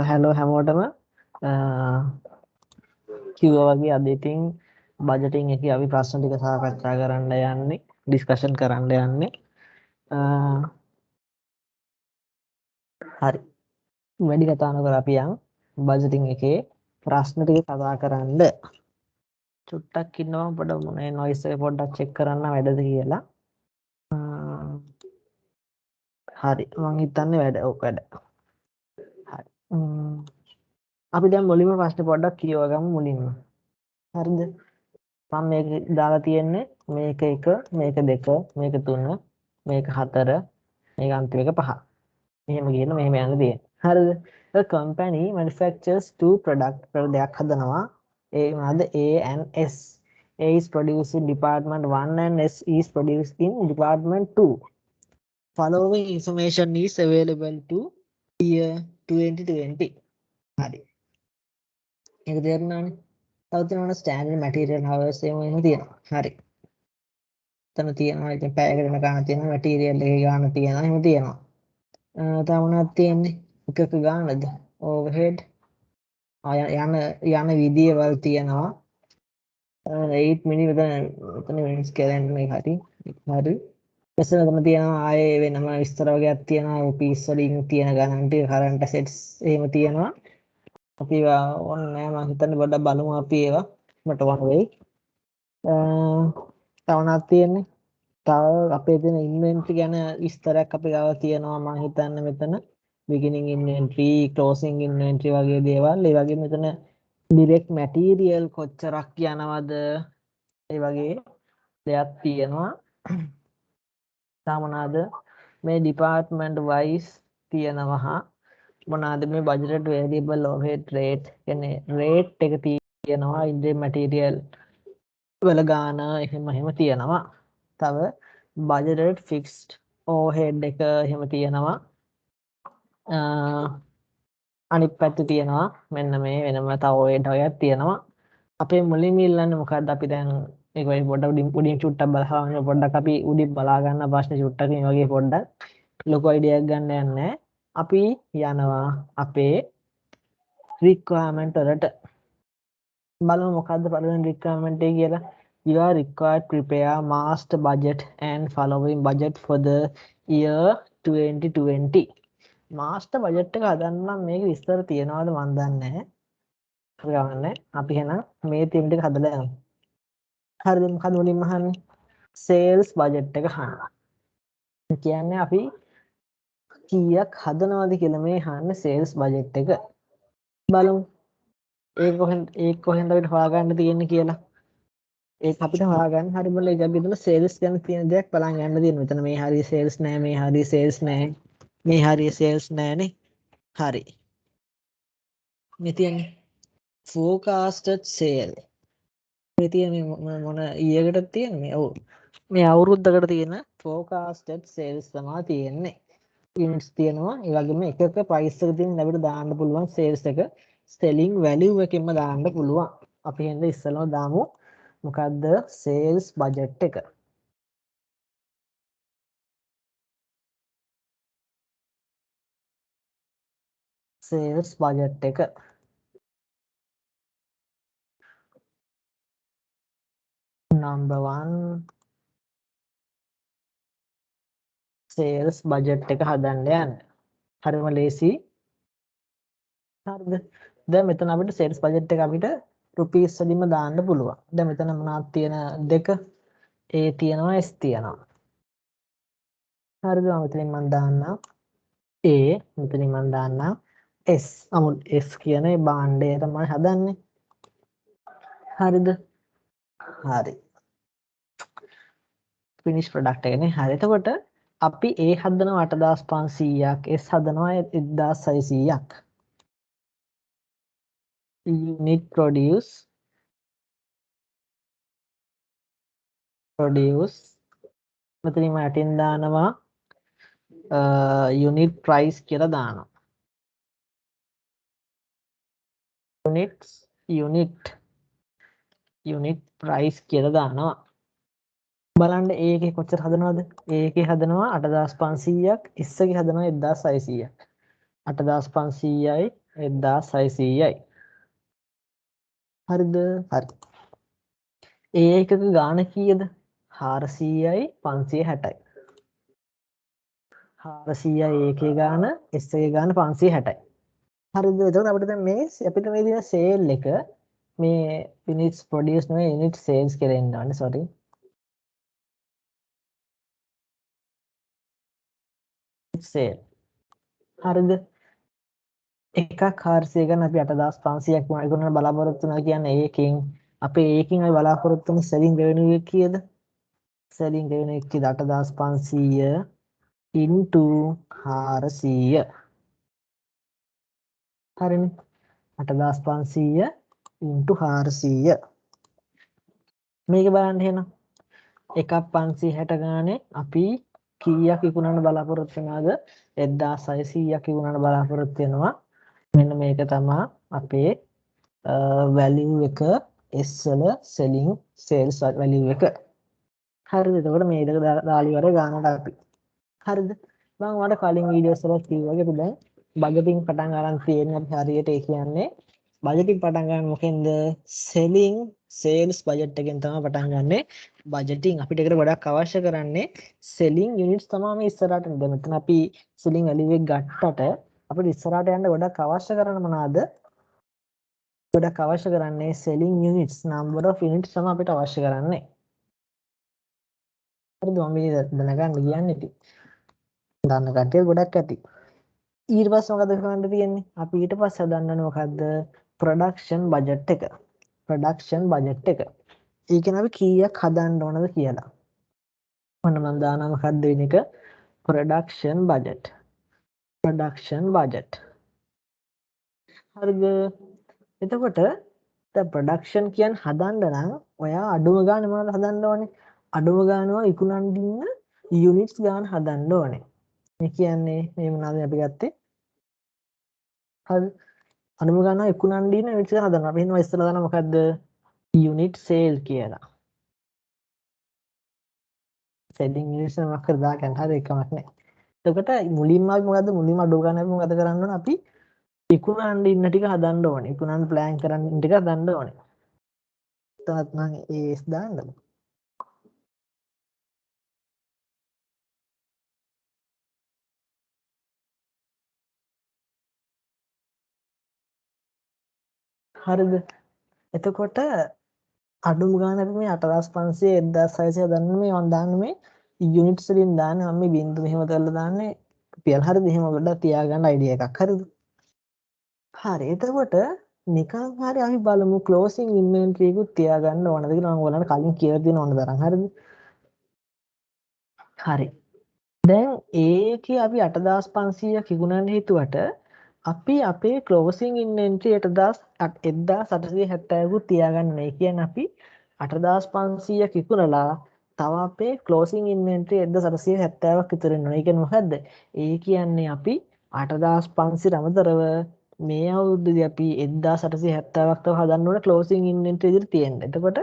hello හැමෝටම කිව්වා වගේ අද ඉතින් බජටින් එකේ අපි ප්‍රශ්න ටික සාකච්ඡා කරන්න යන්නේ ඩිස්කෂන් කරන්න යන්නේ හරි වැඩි කතා නොකර අපි යන් බජටින් එකේ ප්‍රශ්න ටික කතා කරන්න චුට්ටක් ඉන්නවා පොඩ මොනේ නොයිස් එක පොඩ්ඩක් චෙක් කරන්න වැඩද කියලා හරි මං හිතන්නේ වැඩ හරි අපි දැන් මුලින්ම ප්‍රශ්න පොඩ්ඩක් කියව ගමු මුලින්ම හරිද මම මේක දාලා තියෙන්නේ මේක 1 මේක 2 මේක 3 මේක 4 මේක අන්තිම එක 5 මෙහෙම ගිහින් මෙහෙම යන්න තියෙන්නේ හරිද the company manufactures two දෙයක් හදනවා ඒ මොනවාද A and S A is produced in department 1 and S is produced in department 2 following information is available to year 2020 හරි ඒක තේරුණානේ තව තියෙනවා ස්ටෑන්ඩඩ් මැටීරියල් හවර්ස් එහෙම තියෙනවා හරි එතන තියෙනවා ඉතින් පැයකට ගාන තියෙනවා මැටීරියල් එකේ ගාන තියෙනවා එහෙම තියෙනවා තව මොනවද තියෙන්නේ එකක ගානද ඕවර්හෙඩ් යන විදියවල් තියෙනවා 8 මිනි මෙතන මිනිස් කැලෙන්ඩ් මේ හරි එතන තියෙනවා ආයේ වෙනම විස්තර වගේක් තියෙනවා ඔපීස් වලින් තියෙන ගණන් ටික කරන්ට් ඇසෙට්ස් එහෙම තියෙනවා අපි ඕනේ මම හිතන්නේ පොඩ්ඩක් බලමු අපි ඒවා මට වහන වෙයි තවනක් තියෙන්නේ තව අපේ තියෙන ඉන්වෙන්ටරි ගැන විස්තරයක් අපි ගාව තියෙනවා මම හිතන්නේ මෙතන beginning inventory closing inventory වගේ දේවල් ඒ වගේ මෙතන direct material කොච්චරක් යනවද ඒ වගේ දෙයක් තියෙනවා මොනවාද මේ department wise තියෙනවා මොනවාද මේ budgeted variable overhead rate කියන්නේ rate එක තියෙනවා indirect material වල ගාන එහෙම තියෙනවා තව budgeted fixed overhead එක එහෙම තියෙනවා අනිත් පැත්තේ තියෙනවා මෙන්න මේ වෙනම තව overhead වගේක් තියෙනවා අපේ මුලින්ම ඉල්ලන්නේ මොකද්ද අපි දැන් මේක වෙයි පොඩ්ඩක් උඩින් චුට්ටක් බලහම පොඩ්ඩක් අපි උඩින් බලා ගන්න ප්‍රශ්න චුට්ටක් මේ වගේ පොඩ්ඩක් ලොකු අයිඩියා එකක් ගන්න යන්නේ අපි යනවා අපේ requirement වලට බලමු මොකද්ද පළවෙනි requirement එක කියලා you are required to prepare master budget and following budget for the year 2020 master budget එක හදන්න නම් මේක විස්තර තියනවාද මන් දන්නේ නැහැ ගමන්නේ අපි එහෙනම් මේ තීම් ටික හදලා යමු හරිද මොකද මුලින්ම අහන්නේ sales budget එක අහනවා කියන්නේ අපි කීයක් හදනවද කියලා මේ අහන්නේ sales budget එක බලමු ඒක කොහෙන්ද අපිට හොයාගන්න තියෙන්නේ කියලා ඒක අපිට හොයාගන්න හරි මොකද ඒක අපි හිතමු sales ගැන තියෙන දේක් බලන් යන්න තියෙනවා මෙතන මේ හරිය sales නෑ මේ හරිය sales නෑ මේ හරිය sales නෑනේ හරි මේ තියෙන්නේ forecasted sale මේ තියෙන්නේ මොන ඊයකට තියෙන්නේ ඔව් මේ අවුරුද්දකට තියෙන forecasted sales තමයි තියෙන්නේ units තියෙනවා ඒ වගේම එක price එක තියෙන අපිට දාන්න පුළුවන් sales එක selling value එකෙන්ම දාන්න පුළුවන් අපි එහෙනම් ඉස්සෙල්ලාම දාමු මොකද්ද sales budget එක sales budget එක number 1 sales budget එක හදන්න යන්න හරිම ලේසි හරිද දැන් මෙතන අපිට sales budget එක අපිට රුපීස් වලින්ම දාන්න පුළුවන් දැන් මෙතන මොනවද තියෙන දෙක A තියෙනවා S තියෙනවා හරිද මෙතනින් මම දාන්නම් A මෙතනින් මම දාන්නම් S අමුත් S කියන ඒ භාණ්ඩය තමයි හදන්නේ හරිද හරි finish product එකනේ හරි එතකොට අපි A හදනවා 8500ක් S හදනවා 1600ක් unit produce මෙතනින් යටින් දානවා unit price කියලා දානවා unit price කියලා දානවා බලන්න A එකේ කොච්චර හදනවද? A එකේ හදනවා 8500ක්, S එකේ හදනවා 1600ක්. 8500යි 1600යි. හරිද? හරි. A එකක ගාන කීයද? 400යි 560යි. 400යි A එකේ ගාන, S එකේ ගාන 560යි. හරිද? එතකොට අපිට දැන් මේ අපිට මේ දින සේල් එක මේ units produce නෙවෙයි unit sales කියලා එන්න ඕනේ. sorry. sale. හරිද? එකක් 400 ගන්න අපි 8500ක් වුණා බලාපොරොත්තු වෙනවා කියන්නේ ඒකෙන් අපේ ඒකෙන් අපි බලාපොරොත්තු වෙන selling revenue එක කීයද? selling revenue එක කීයද? 8500 into 400. හරිනේ. 8500 into 400. මේක බලන්න එහෙනම්. එකක් 560 ගානේ අපි කීයක් විකුණන්න බලාපොරොත්තු වෙනවද? 1600ක් විකුණන්න බලාපොරොත්තු වෙනවා. මෙන්න මේක තමයි අපේ value එක S වල selling sales value එක. හරිද? එතකොට මේ දෙක දාලා ඉවරයි ගානට අපි. හරිද? මම ඔයාලට කලින් වීඩියෝස් වල කිව්වා වගේ අපි දැන් බජටින් පටන් ගන්න තියෙන්නේ අපි හරියට ඒ කියන්නේ බජටින් පටන් ගන්න මොකෙන්ද? selling sales budget එකෙන් තමයි පටන් ගන්නෙ. බජටින් අපිට ඒකට ගොඩක් අවශ්‍ය කරන්නේ selling units තමයි මේ ඉස්සරහට නේද? මෙතන අපි selling value එක ගත්තට අපිට ඉස්සරහට යන්න ගොඩක් අවශ්‍ය කරන මොනවාද? ගොඩක් අවශ්‍ය කරන්නේ selling units number of units තමයි අපිට අවශ්‍ය කරන්නේ. හරිද? මම මේ දැනගන්න කියන්නේ ඉතින්. දන්න කට්ටිය ගොඩක් ඇති. ඊට පස්සේ මොකද කරන්න තියෙන්නේ? අපි ඊට පස්සේ හදන්න ඕනේ මොකද්ද? production budget එක. production budget එක. ඒ කියන්නේ අපි කීයක් හදන්න ඕනද කියලා. මොන මම දානවා මොකද්ද වෙන එක? production budget. production budget. හරිද? එතකොට දැන් production කියන්නේ හදන්න නම් ඔයා අඩුම ගානේ මොනවද හදන්න ඕනේ? අඩුම ගානවා විකුණන්න ඉන්න units ගාන හදන්න ඕනේ. මේ කියන්නේ මේ මොනවද අපි ගත්තේ? හරි. අඩුම ගානවා විකුණන්න ඉන්න units ගාන හදන්න. අපි හිතනවා ඉස්සෙල්ලා දාන මොකද්ද? unit sale කියලා. selling units නමක් කර දාගන්න. හරි එකමක් නැහැ. එතකොට මුලින්ම අපි මොකද්ද? මුලින්ම අඩුම ගානේ අපි මොකද කරන්න ඕනේ? අපි විකුණන්න ඉන්න ටික හදන්න ඕනේ. විකුණන්න plan කරන්න ඉන්න ටික හදන්න ඕනේ. එතනත් මම AS දාන්නද? හරිද? එතකොට අඩුම ගානේ අපි මේ 8500 1600 දන්න මේ මම දාන්නේ මේ යුනිට්ස් වලින් දාන්නේ මම මේ බින්දු මෙහෙම කරලා දාන්නේ රුපියල්. හරිද? එහෙම පොඩ්ඩක් තියාගන්න අයිඩියා එකක්. හරිද? හරි. එතකොට නිකන් හරි අපි බලමු ක්ලෝසින් ඉන්වෙන්ටරි එකකුත් තියාගන්න ඕනද කියලා මම ඔයාලට කලින් කියලා දෙන ඕන තරම්. හරිද? හරි. දැන් ඒකේ අපි 8500ක් විකුණන්න හිතුවට අපි අපේ ක්ලෝසින් ඉන්වෙන්ටරි 1870කුත් තියාගන්න ඕනේ. ඒ කියන්නේ අපි 8500ක් විකුණලා තව අපේ ක්ලෝසින් ඉන්වෙන්ටරි 1770ක් ඉතුරු වෙනවා. ඒ කියන්නේ මොකද්ද? ඒ කියන්නේ අපි 8500 අමතරව මේ අවුරුද්දේදී අපි 1770ක් තව හදන්න ඕනේ ක්ලෝසින් ඉන්වෙන්ටරි විදිහට තියෙන්න. එතකොට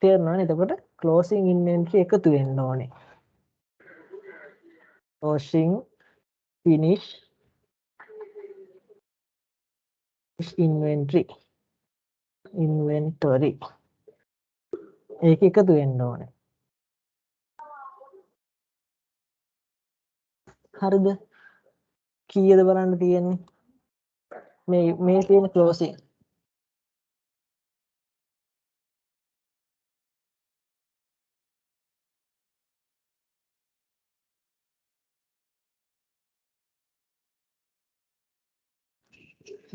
තේරෙනවනේ. එතකොට ක්ලෝසින් ඉන්වෙන්ටරි එකතු වෙන්න ඕනේ. closing finish inventory ඒක එකතු වෙන්න ඕනේ. හරිද? කීයද බලන්න තියෙන්නේ? මේ තියෙන closing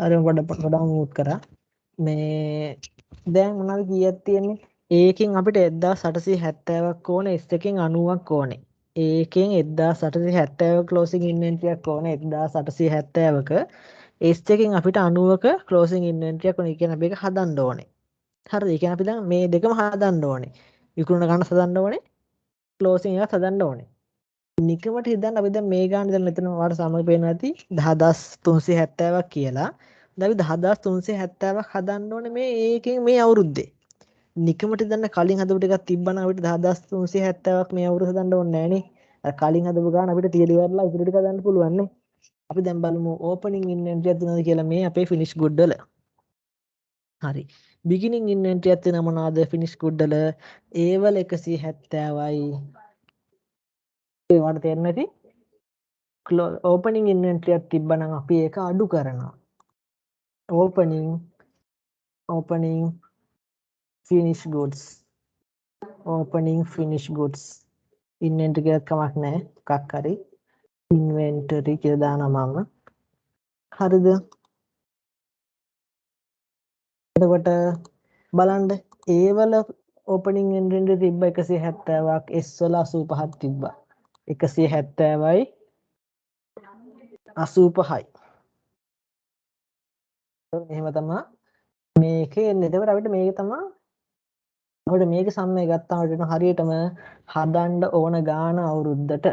හරි පොඩ්ඩක් මූට් කරා. මේ දැන් මොනවද කීයක් තියෙන්නේ? ඒකෙන් අපිට 1870ක් ඕනේ, S එකෙන් 90ක් ඕනේ. ඒකෙන් 1870 ක්ලෝසින් ඉන්වෙන්ටරියක් ඕනේ 1870ක. S එකෙන් අපිට 90ක ක්ලෝසින් ඉන්වෙන්ටරියක් ඕනේ. ඒ කියන්නේ අපි ඒක හදන්න ඕනේ. හරිද? ඒ කියන්නේ අපි දැන් මේ දෙකම හදන්න ඕනේ. විකුණන ගන්න හදන්න ඕනේ. ක්ලෝසින් එකක් හදන්න ඕනේ. නිකමට හිතන්න අපි දැන් මේ ගාන දැන් මෙතන ඔයාලට සමග පේනවා ඇති 10370ක් කියලා. දැන් අපි 10370ක් හදන්න ඕනේ මේ ඒකෙන් මේ අවුරුද්දේ. නිකමට දන්න කලින් හදපු ටිකක් තිබ්බනම් අපිට 10370ක් මේ අවුරුද්ද හදන්න ඕනේ නෑනේ. අර කලින් හදපු ගාන අපිට තියලා ඉවරලා ඉතුරු ටික හදන්න පුළුවන් නේ. අපි දැන් බලමු ඕපනින් ඉන්වෙන්ටරි එකක් දෙනවද කියලා මේ අපේ ෆිනිෂ් ගුඩ් වල. හරි. බිගිනින් ඉන්වෙන්ටරි එකක් දෙන මොනවාද ෆිනිෂ් ගුඩ් වල? ඒවල 170යි. ඒවට තේරෙන්නේ නැති ඕපනින් ඉන්වෙන්ටරි එකක් තිබ්බනම් අපි ඒක අඩු කරනවා. Opening finish goods opening finish goods inventory එකක් කමක් නැහැ එකක් හරි inventory කියලා දානවා මම හරිද එතකොට බලන්න A වල opening inventory තිබ්බ 170ක් S වල 85ක් තිබ්බා 170යි 85යි එහෙම තමයි මේකේ එන්නේ එතකොට අපිට මේක තමයි අපිට මේක සම්මය ගත්තාම අපිට හරියටම හදන්න ඕන ගාන අවුරුද්දට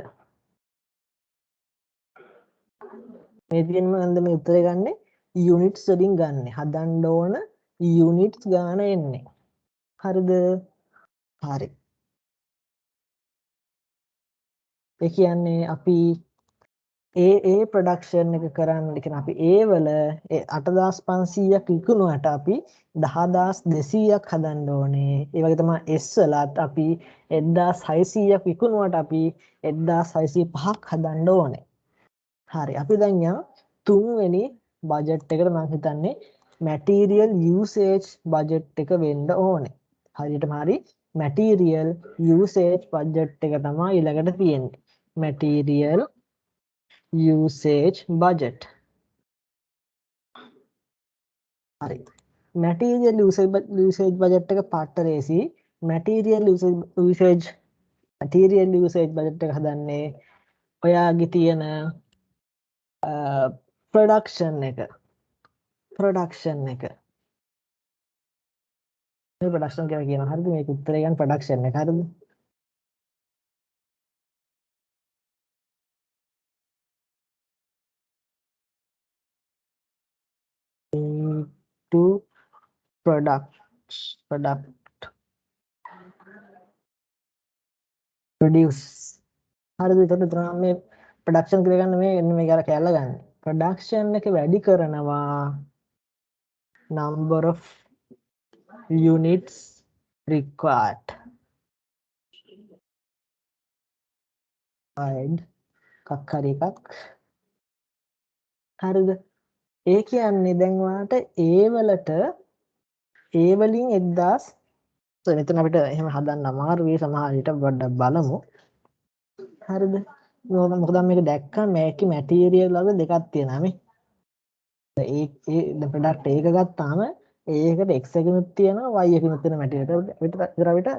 මේ තියෙනම නන්ද මේ උත්තරේ ගන්නෙ යුනිට්ස් වලින් ගන්නෙ හදන්න ඕන යුනිට්ස් ගාන එන්නේ හරිද හරි ඒ කියන්නේ අපි ඒ ප්‍රොඩක්ෂන් එක කරන්න කියන්නේ අපි ඒ වල 8500ක් විකුණුවට අපි 10200ක් හදන්න ඕනේ ඒ වගේ තමයි S වලත් අපි 1600ක් විකුණුවට අපි 1605ක් හදන්න ඕනේ හරි අපි දැන් යමු තුන්වෙනි බජට් එකට මම හිතන්නේ මැටීරියල් යූසේජ් බජට් එක වෙන්න ඕනේ. හරියටම හරි මැටීරියල් යූසේජ් බජට් එක තමයි ඊළඟට තියෙන්නේ. Material usage budget. හරි. මැටීරියල් යූසේජ් බජට් එක පාට රේසි මැටීරියල් යූසේජ් බජට් එක හදන්නේ ඔයාගේ තියෙන ප්‍රොඩක්ෂන් එක මේ ප්‍රොඩක්ෂන් කියලා කියනවා හරිද මේක උත්තරේ ගන්න ප්‍රොඩක්ෂන් එක හරිද to product produce හරිද එතකොට මේ ප්‍රොඩක්ෂන් කියලා ගන්න මේ අර කැල්ල ගන්න ප්‍රොඩක්ෂන් එක වැඩි කරනවා number of units required එකක් හරිද ඒ කියන්නේ දැන් ඔයාලට ඒ වලට ඒ වලින් 1000 මෙතන අපිට එහෙම හදන්න අමාරු වෙයි සමහර විට පොඩ්ඩක් බලමු හරිද මොකද මේක දැක්කම මේකේ මැටීරියල් වල දෙකක් තියෙනවා මේ ඒ ප්‍රොඩක්ට් එක ගත්තාම ඒකට x එකකුත් තියෙනවා y එකකුත් තියෙන මැටීරියල් අපිට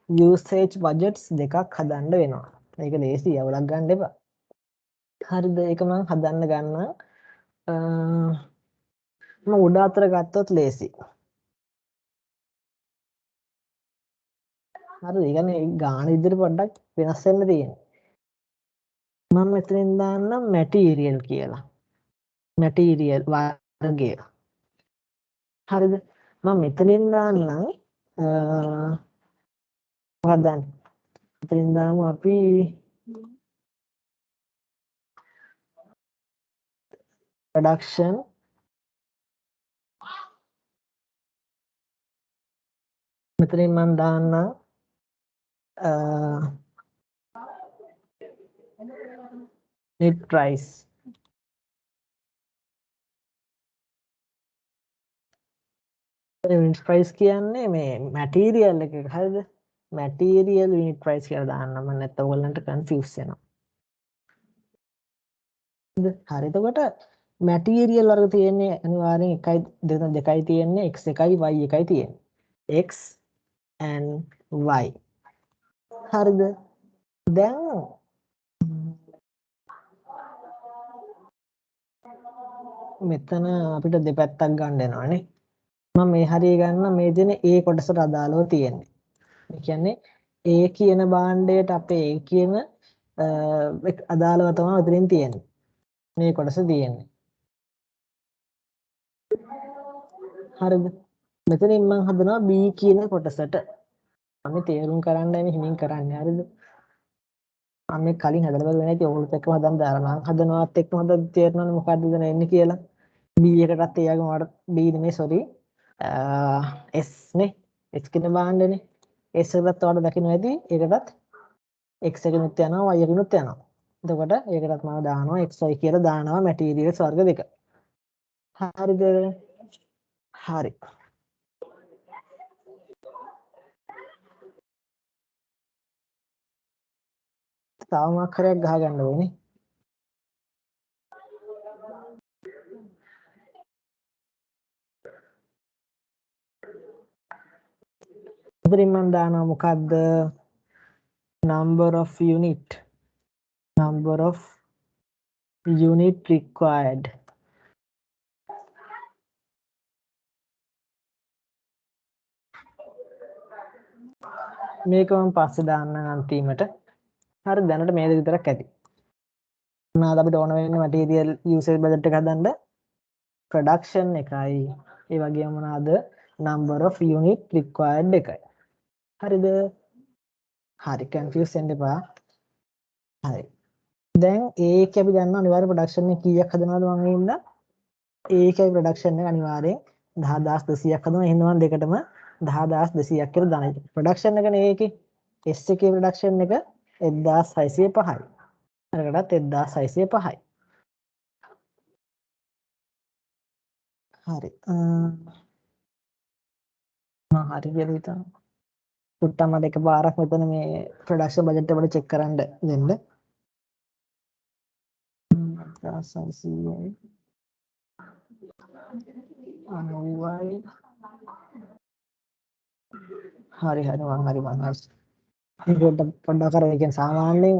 යූසේජ් බජට්ස් දෙකක් හදන්න වෙනවා ඒක ලේසියි අවුලක් ගන්න එපා හරිද ඒක මම හදන්න ගන්න මම උඩ අතර ගත්තොත් ලේසි හරිද ඒ කියන්නේ ගාන විදිහට පොඩ්ඩක් වෙනස් වෙන්න තියෙනවා මම මෙතනින් දාන්නම් මැටීරියල් කියලා මැටීරියල් වර්ගය හරිද මම මෙතනින් දාන්නම් මොකක්ද දාන්නේ මෙතනින් දාමු අපි ප්‍රොඩක්ෂන් මෙතනින් මම දාන්නම් net price යුනිට් ප්‍රයිස් කියන්නේ මේ මැටීරියල් එක හරිද මැටීරියල් යුනිට් ප්‍රයිස් කියලා දාන්නම් මම නැත්නම් ඔයගලන්ට කන්ෆියුස් වෙනවා හරි එතකොට මැටීරියල් වර්ග තියෙන්නේ අනිවාර්යෙන් 1 2 තියෙන්නේ x එකයි y එකයි තියෙන්නේ x and y හරිද දැන් මෙතන අපිට දෙපැත්තක් ගන්න වෙනවානේ මම මේ හරිය ගන්න මේ දෙන A කොටසට අදාළව තියෙන්නේ. ඒ කියන්නේ A කියන භාණ්ඩයට අපේ A කියන අදාළව තමයි උතරින් තියෙන්නේ. මේ කොටස තියෙන්නේ. හරිද? මෙතනින් මම හදනවා B කියන කොටසට. මම තේරුම් කරන්නයි මේ හිමින් කරන්නේ. හරිද? මම මේ කලින් හදලා බලලා නැති ඕගොල්ලොත් එක්කම හදන්න දාලා මම හදනවත් එක්කම හදද්දි තේරෙනවනේ මොකද්ද දැන් එන්නේ කියලා. B එකටත් ඒ වගේම වඩ B නෙමෙයි සෝරි. S නේ. S කියන බාණ්ඩනේ. S එකටත් වඩ දකින්න ඇති. ඒකටත් x එකෙනුත් යනවා y එකෙනුත් යනවා. එතකොට ඒකටත් මම දානවා xy කියලා දානවා මැටීරියල්ස් වර්ග දෙක. හරිද? හරි. තව අක්ෂරයක් ගහගන්න ඕනේ. ඉතින් මම දානවා මොකද්ද? number of unit required. මේක මම පස්සේ දාන්න අන්තිමට. හරි දැනට මේ දේ විතරක් ඇති. මොනවාද අපිට ඕන වෙන්නේ material usage budget එක හදන්න? production එකයි. ඒ වගේම මොනවාද? number of unit required එකයි. හරිද? හරි confuse වෙන්න එපා. හරි. දැන් ඒක අපි දන්නවා අනිවාර්ය production එක කීයක් හදනවද මම ඉන්න? ඒකයි production එක අනිවාර්යෙන් 10200ක් හදනවා. එහෙනම් මම දෙකටම 10200ක් කියලා දානවා. production එකනේ ඒකේ. S එකේ production එක 1605යි. අරකටත් 1605යි. හරි. හරි කියලා හිතනවා. පුට්ටම මට එකපාරක් මෙතන මේ production budget එක වල check කරන්න දෙන්න. 1600යි. 90යි. හරි මං හරි. පොඩ්ඩක් අර ඒ කියන්නේ සාමාන්‍යයෙන්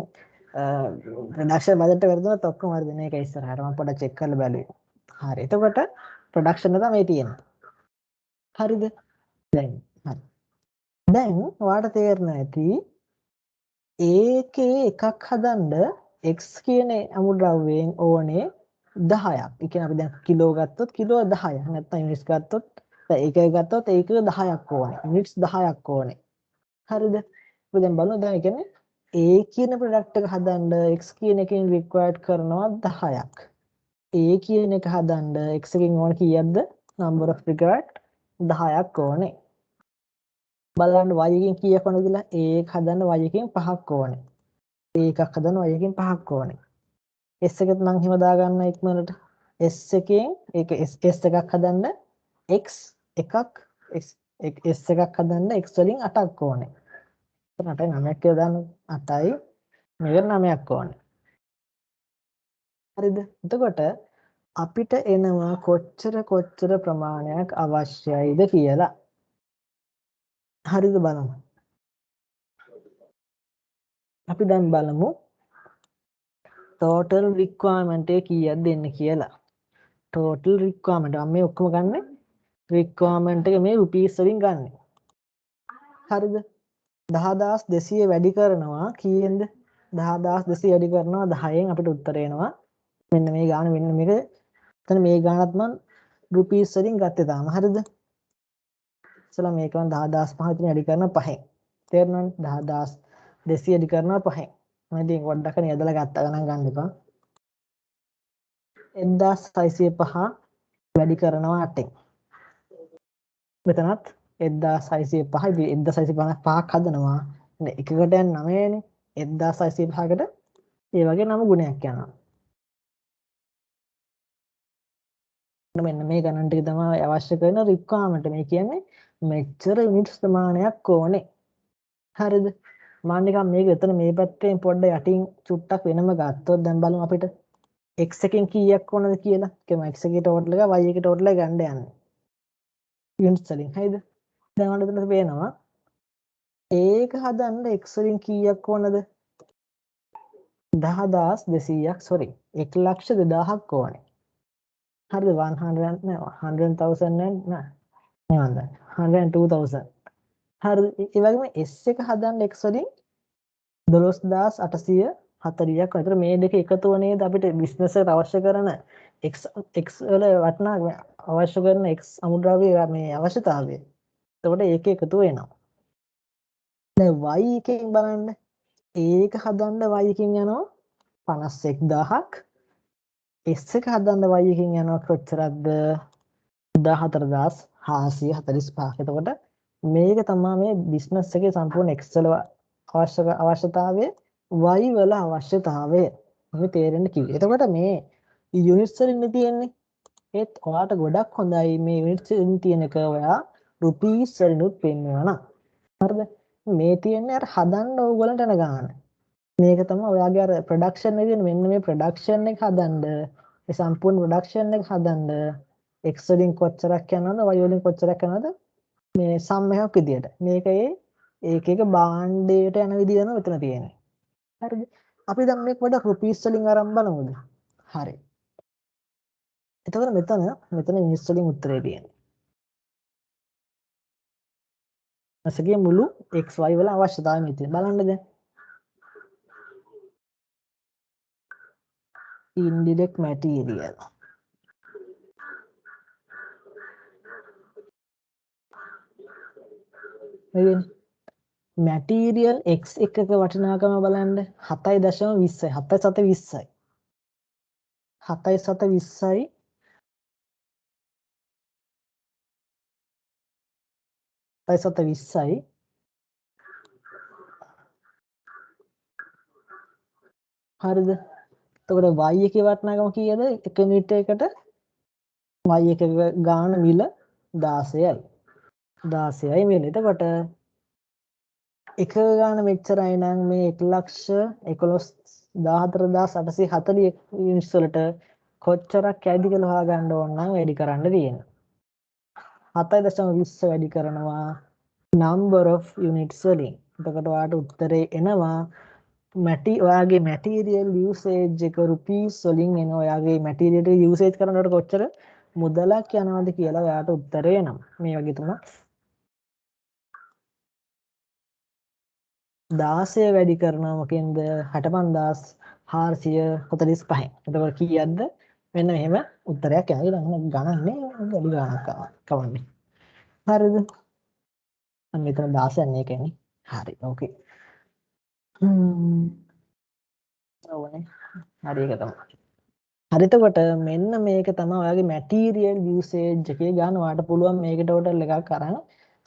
ප්‍රොඩක්ෂන් බජට් එක කරදුනත් ඔක්කොම හරි දෙන එක ඉස්සරහට මම පොඩ්ඩක් චෙක් කරලා බලුවේ. හරි. එතකොට ප්‍රොඩක්ෂන් එක තමයි තියෙන්නේ. හරිද? දැන් හරි. දැන් ඔයාලට තේරෙනවා ඇති ඒකේ එකක් හදන්න x කියන අමුද්‍රව්‍යයෙන් ඕනේ 10ක්. ඒ කියන්නේ අපි දැන් කිලෝ ගත්තොත් කිලෝ 10ක්. නැත්නම් යුනිට්ස් ගත්තොත් ඒකයි ගත්තොත් ඒක 10ක් ඕනේ. යුනිට්ස් 10ක් ඕනේ. හරිද? අපි දැන් බලමු දැන් ඒ කියන්නේ A කියන ප්‍රොඩක්ට් එක හදන්න x කියන එකෙන් රික්වයර්ඩ් කරනවා 10ක්. A කියන එක හදන්න x එකෙන් ඕන කීයක්ද? number of required 10ක් ඕනේ. බලන්න y එකෙන් කීයක් ඕනද කියලා? A එක හදන්න y එකෙන් 5ක් ඕනේ. A එකක් හදන්න y එකෙන් 5ක් ඕනේ. S එකත් මං හිම දාගන්න ඉක්මනට. S එකෙන් ඒක S එකක් හදන්න x එකක් S එකක් හදන්න x වලින් 8ක් ඕනේ. 8යි 9ක් කියලා දාන්න 8යි මේක 9ක් ඕනේ. හරිද? එතකොට අපිට එනවා කොච්චර ප්‍රමාණයක් අවශ්‍යයිද කියලා. හරිද බලමු. අපි දැන් බලමු total requirement එක කීයක්ද දෙන්න කියලා. total requirement මම මේ ඔක්කොම ගන්නෙ requirement එක මේ rupees වලින් ගන්නෙ. හරිද? 10200 වැඩි කරනවා කීයෙන්ද? 10200 වැඩි කරනවා 10න් අපිට උත්තර එනවා. මෙන්න මේ ගාන මෙන්න මේක. එතන මේ ගානත් මම rupees වලින් ගත්තේ තාම. හරිද? ඉතලා මේක මම 10005 ඉතින් වැඩි කරනවා 5න්. තේරෙනවද? 10200 වැඩි කරනවා 5න්. මම ඉතින් පොඩ්ඩක් නියදලා ගත්තා ගණන් ගන්න එපා. 1605 වැඩි කරනවා 8න්. මෙතනත් 1605 ඉතින් 1605ක් හදනවා. එකකට යන්නේ 9නේ. 1605කට ඒ වගේ 9 ගුණයක් යනවා. මෙන්න මේ ගණන් ටික තමයි අවශ්‍ය කරන රික්වයර්මන්ට්. මේ කියන්නේ මෙච්චර යුනිට්ස් ප්‍රමාණයක් ඕනේ. හරිද? මම නිකන් මේක එතන මේ පැත්තෙන් පොඩ්ඩ යටින් චුට්ටක් වෙනම ගත්තොත් දැන් බලමු අපිට x එකෙන් කීයක් ඕනද කියලා. කියමු x එකේ ටෝටල් එක y එකේ ටෝටල් එක ගන්න යන්නේ. යුනිට්ස් වලින්. හරිද? දැන් ඔයාලට එතන පේනවා ඒක හදන්න x වලින් කීයක් ඕනද? 10200ක් sorry 1,20,000ක් ඕනේ. හරිද? 100,000 නෑ 102,000. හරි ඒ වගේම S එක හදන්න x වලින් 12,800 40ක්. ඒතර මේ දෙක එකතුව නේද අපිට බිස්නස් එකට අවශ්‍ය කරන x වල වටිනා අවශ්‍ය කරන x අමුද්‍රව්‍ය මේ අවශ්‍යතාවය. එතකොට ඒක එකතු වෙනවා. දැන් y එකෙන් බලන්න. ඒක හදන්න y එකෙන් යනවා 51000ක්. s එක හදන්න y එකෙන් යනවා කොච්චරක්ද? 14445. එතකොට මේක තමයි මේ බිස්නස් එකේ සම්පූර්ණ x වල අවශ්‍යතාවය y වල අවශ්‍යතාවය. මේ තේරෙන්න කිව්වේ. එතකොට මේ යුනිට්ස් වලින් තියෙන්නේ. ඒත් ඔයාලට ගොඩක් හොඳයි මේ යුනිට්ස් වලින් තියෙන එක ඔයා රුපීස් වලිනුත් පෙන්වනවා. හරිද? මේ තියන්නේ අර හදන්න ඕගොල්ලන්ට යන ගාන. මේක තමයි ඔයාගේ අර ප්‍රොඩක්ෂන් එකේ මෙන්න මේ ප්‍රොඩක්ෂන් එක හදන්න ඒ සම්පූර්ණ ප්‍රොඩක්ෂන් එක හදන්න x වලින් කොච්චරක් යනවද y වලින් කොච්චරක් යනවද මේ සම් එකක් විදියට. මේක ඒක එක භාණ්ඩයට යන විදිය තමයි මෙතන තියෙන්නේ. හරිද? අපි දැන් මේක පොඩ්ඩක් රුපීස් වලින් අරන් බලමුද? හරි. එතකොට මෙතන මිනිස් වලින් උත්තරේ තියෙන්නේ. අසගේ මුළු xy වල අවශ්‍යතාවය මෙතන බලන්න දැන්. indirect material. මැටීරියල් x එකක වටිනාකම බලන්න 7.20යි 7.20යි 7.20යි 7.20යි හරිද? එතකොට y එකේ වටිනාකම කීයද? 1 මීටරයකට y එකක ගාන මිල 16යි 16යි මිල. එතකොට එක ගාන මෙච්චරයි නම් මේ 1,11,14,840 යුනිට්ස් වලට කොච්චරක් ඇයිද කියලා හොයාගන්න ඕන නම් වැඩි කරන්න තියෙනවා. 7.20 වැඩි කරනවා number of units වලින්. එතකොට ඔයාලට උත්තරේ එනවා ඔයාගේ material usage එක රුපීස් වලින් එන ඔයාගේ material usage කරනකොට කොච්චර මුදලක් යනවද කියලා ඔයාලට උත්තරේ එනවා. මේ වගේ තුනක් 16 වැඩි කරනවා මොකෙන්ද 65445. එතකොට කීයක්ද? මෙන්න මෙහෙම උත්තරයක් යනවා. ඊළඟ ගණන්නේ වැඩි ගණනක් කවන්නේ. හරිද? අන්න මෙතන 16 යන්නේ ඒකනේ. හරි. ඕකේ. ඕනේ. හරි ඒක තමයි. හරි එතකොට මෙන්න මේක තමයි ඔයාගේ මැටීරියල් යූසේජ් එකේ ගන්න. ඔයාලට පුළුවන් මේක ටෝටල් එකක් අරන්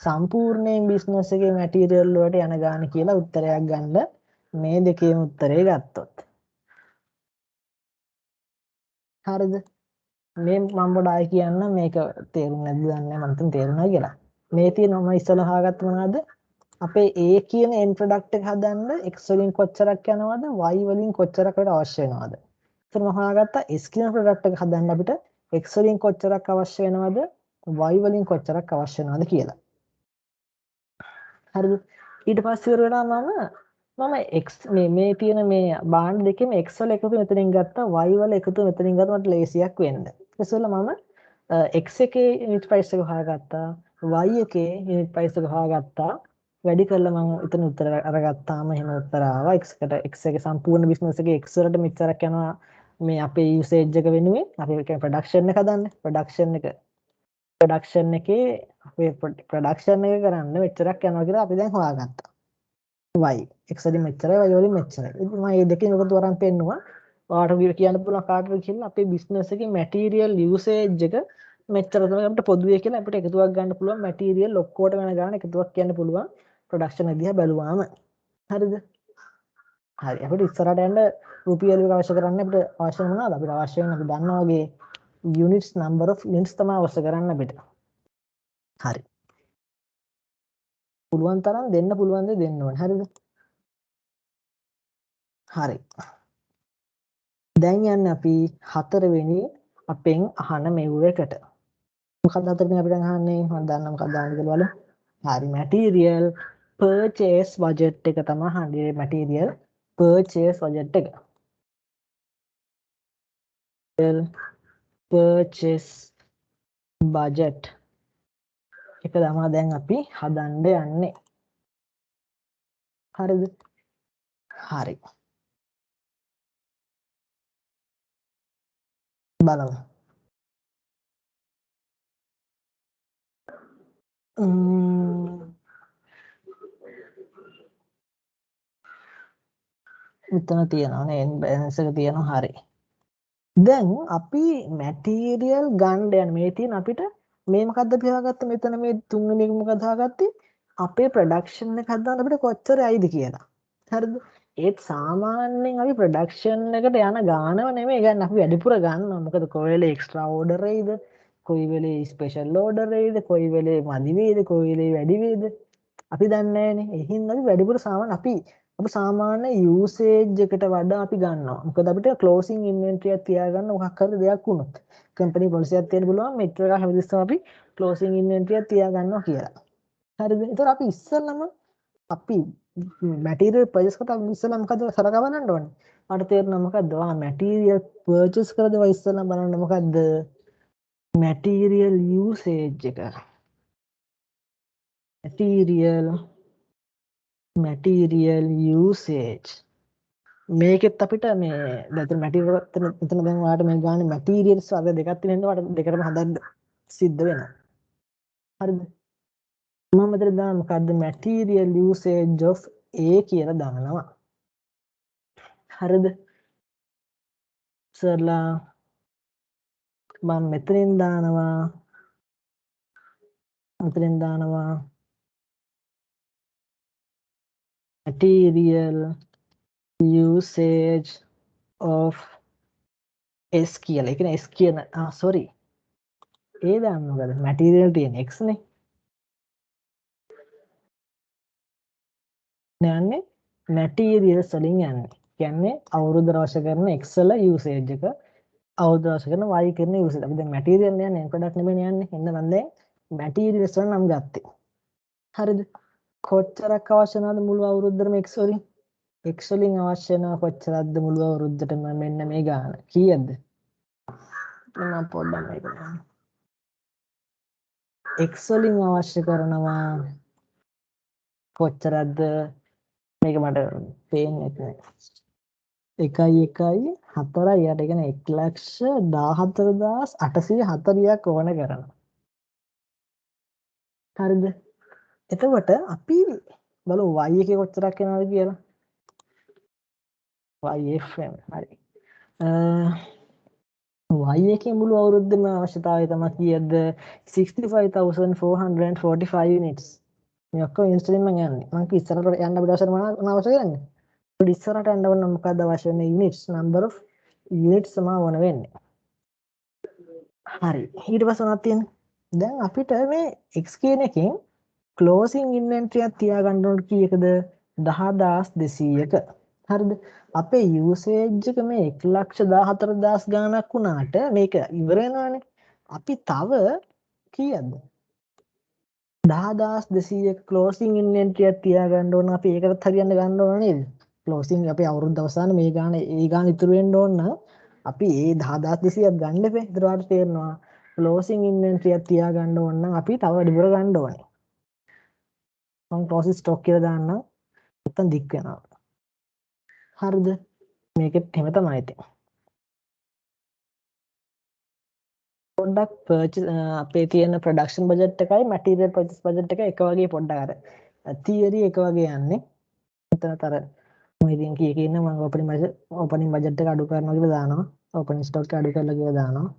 සම්පූර්ණයෙන් බිස්නස් එකේ මැටීරියල් වලට යන ගාන කියලා උත්තරයක් ගන්න මේ දෙකේම උත්තරේ ගත්තොත්. හරිද? මේ මම පොඩ්ඩයි කියන්න මේක තේරුම් නැද්ද දන්නේ නැහැ. මම හිතන්නේ තේරුණා කියලා. මේ තියෙන මම ඉස්සෙල්ලා හොයාගත්ත මොනවද? අපේ A කියන end product එක හදන්න x වලින් කොච්චරක් යනවද y වලින් කොච්චරක් අපිට අවශ්‍ය වෙනවද? එතන මම හොයාගත්තා S කියන product එක හදන්න අපිට x වලින් කොච්චරක් අවශ්‍ය වෙනවද y වලින් කොච්චරක් අවශ්‍ය වෙනවද කියලා. හරිද? ඊට පස්සේ ඉවර වෙලා මම x මේ තියෙන මේ බාණ්ඩ දෙකේම x වල එකතු මෙතනින් ගත්තා y වල එකතු මෙතනින් ගත්තා මට ලේසියක් වෙන්න. ඊටසල මම x එකේ යුනිට් ප්‍රයිස් එක හොයාගත්තා y එකේ යුනිට් ප්‍රයිස් එක හොයාගත්තා වැඩි කරලා මම එතන උත්තර අරගත්තාම එහෙම උත්තර ආවා x එකට x එකේ සම්පූර්ණ බිස්නස් එකේ x වලට මෙච්චරක් යනවා මේ අපේ යූසේජ් එක වෙනුවෙන් අපි කියන්නේ ප්‍රොඩක්ෂන් එක හදන්න ප්‍රොඩක්ෂන් එකේ අපේ ප්‍රොඩක්ෂන් එක කරන්න මෙච්චරක් යනවා කියලා අපි දැන් හොයාගත්තා y x වලින් මෙච්චරයි y වලින් මෙච්චරයි ඉතින් මම මේ දෙකෙන් එකතු කරන් පෙන්නුවා ඔයාලට කියන්න පුළුවන් කාටද කියලා අපේ බිස්නස් එකේ මැටීරියල් යූසේජ් එක මෙච්චර තමයි අපිට පොදුවේ කියලා අපිට එකතුවක් ගන්න පුළුවන් මැටීරියල් ඔක්කොටම වෙන ගාන එකතුවක් කියන්න පුළුවන් ප්‍රොඩක්ෂන් එක දිහා බැලුවාම හරිද හරි අපිට ඉස්සරහට යන්න රුපියල් එක අවශ්‍ය කරන්නේ අපිට අවශ්‍ය මොනවද අපිට අවශ්‍ය වෙන අපි දන්නා වගේ units number of units තමයි අවශ්‍ය කරන්න අපිට හරි පුළුවන් තරම් දෙන්න පුළුවන් දේ දෙන්න ඕනේ හරිද හරි දැන් යන්නේ අපි හතරවෙනි අපෙන් අහන මෙව් එකට මොකක්ද හතරවෙනි අපිට අහන්නේ මම දන්නා මොකක්ද අහන්නේ කියලා බලමු හරි material purchase budget එක තමයි අහන්නේ material purchase budget එක purchase budget එක තමයි දැන් අපි හදන්න යන්නේ හරිද හරි බලමු. මෙතන තියෙනවා නේ බැලන්ස් එක තියෙනවා හරි. දැන් අපි මැටීරියල් ගන්න යන මේ තියෙන අපිට මේ මොකද්ද අපි හොයාගත්තේ මෙතන මේ තුන්වෙනි එක මොකද හොයාගත්තේ අපේ ප්‍රොඩක්ෂන් එක හදන්න අපිට කොච්චර ඇයිද කියලා. හරිද? ඒත් සාමාන්‍යයෙන් අපි ප්‍රොඩක්ෂන් එකට යන ගානව නෙමෙයි ගන්න අපි වැඩිපුර ගන්නවා. මොකද කොයි වෙලේ එක්ස්ට්‍රා ඕඩර් එයිද? කොයි වෙලේ ස්පෙෂල් ඕඩර් එයිද? කොයි වෙලේ මදි වේද? කොයි වෙලේ වැඩි වේද? අපි දන්නේ නැහැනේ. ඒ හින්දා අපි වැඩිපුර අපි සාමාන්‍ය යූසේජ් එකට වඩා අපි ගන්නවා. මොකද අපිට ක්ලෝසින් ඉන්වෙන්ටරි එකක් තියාගන්න මොකක් හරි දෙයක් වුණොත්. කම්පැනි පොලිසි එකක් තියෙන්න පුළුවන් මෙච්චර කාලෙ හැමතිස්සම අපි ක්ලෝසින් ඉන්වෙන්ටරි එකක් තියාගන්නවා කියලා. හරිද? ඒතර අපි ඉස්සෙල්ලම අපි මැටීරියල් පර්චේස් කරලා අපි ඉස්සෙල්ලා මොකද සලකා බලන්න ඕනේ. මට තේරෙනවා මොකද්ද? මැටීරියල් පර්චේස් කරද්දී ඉස්සෙල්ලා බලන්න මොකද්ද? මැටීරියල් යූසේජ් එක. මැටීරියල් යූසේජ් මේකෙත් අපිට මේ දැන් මැටීරියල් එතන දැන් ඔයාලට මේ ගානේ මැටීරියල්ස් වගේ දෙකක් තියෙනවා ඔයාලට දෙකටම හදන්න සිද්ධ වෙනවා හරිද මම මෙතන දාන මොකද්ද මැටීරියල් යූසේජ් of A කියලා දානවා හරිද ඉස්සරලා මම මෙතනින් දානවා material usage of S කියලා. ඒ කියන්නේ S කියන sorry. ඒ දාන්න මොකද? material තියෙන X නේ. යන්නේ materials වලින් යන්නේ. කියන්නේ අවුරුද්ද අවශ්‍ය කරන X වල usage එක අවුරුද්ද අවශ්‍ය කරන Y කරන usage. අපි දැන් material යන්නේ ප්‍රොඩක්ට් නෙමෙයි යන්නේ. එන්න මම දැන් materials වල නම් ගත්තේ. හරිද? කොච්චරක් අවශ්‍ය නැවද මුළු අවුරුද්දටම X වලින්? X වලින් අවශ්‍ය වෙනවා කොච්චරක්ද මුළු අවුරුද්දටම මෙන්න මේ ගාන. කීයද? මම පොඩ්ඩක් මේක බලන්න. X වලින් අවශ්‍ය කරනවා කොච්චරක්ද මේක මට පේන්නේ නැහැ. 1.4 යට කියන්නේ 1,14,840ක් ඕන කරනවා. හරිද? එතකොට අපි බලමු y එකේ කොච්චරක් එනවද කියලා. YFM හරි. y එකේ මුළු අවුරුද්දේම අවශ්‍යතාවය තමයි කීයද 65,445 units. මේ ඔක්කොම ඉන්ස්ටලින් මම යන්නේ. මම ඉස්සරහට යන්න අපිට අවශ්‍ය මොනවද අවශ්‍ය කරන්නේ? අපිට ඉස්සරහට යන්න ඕන මොකක්ද අවශ්‍ය වෙන්නේ units number of units තමයි ඕන වෙන්නේ. හරි. ඊට පස්සේ මොනවද තියෙන්නේ? දැන් අපිට මේ x කියන එකෙන් closing inventory එකක් තියාගන්න ඕන කීයකද 10200ක. හරිද? අපේ usage එක මේ 1,14,000 ගාණක් වුණාට මේක ඉවර වෙනවානේ. අපි තව කීයද? 10200ක closing inventory එකක් තියාගන්න ඕන. අපි ඒකටත් හරියන්න ගන්න ඕන නේද? closing අපේ අවුරුද්ද අවසානයේ මේ ගාණ ඉතුරු වෙන්න ඕන නම් අපි ඒ 10200ක් ගන්න එපේ. ඒතර ඔයාලට තේරෙනවා closing inventory එකක් තියාගන්න ඕන නම් අපි තව වැඩිපුර ගන්න ඕනේ. මම closing stock කියලා දාන්නම්. නැත්තම් දික් වෙනවා. හරිද? මේකෙත් එහෙම තමයි ඉතින්. පොඩ්ඩක් අපේ තියෙන ප්‍රොඩක්ෂන් බජට් එකයි මැටීරියල් පර්චේස් බජට් එක එක වගේ පොඩ්ඩක් අර තියරි එක වගේ යන්නේ. මෙතනතර මම ඉතින් කී කී ඉන්න මම ඕපනින් බජට් එක අඩු කරනවා කියලා දානවා. ඕපනින් ස්ටොක් එක අඩු කරලා කියලා දානවා.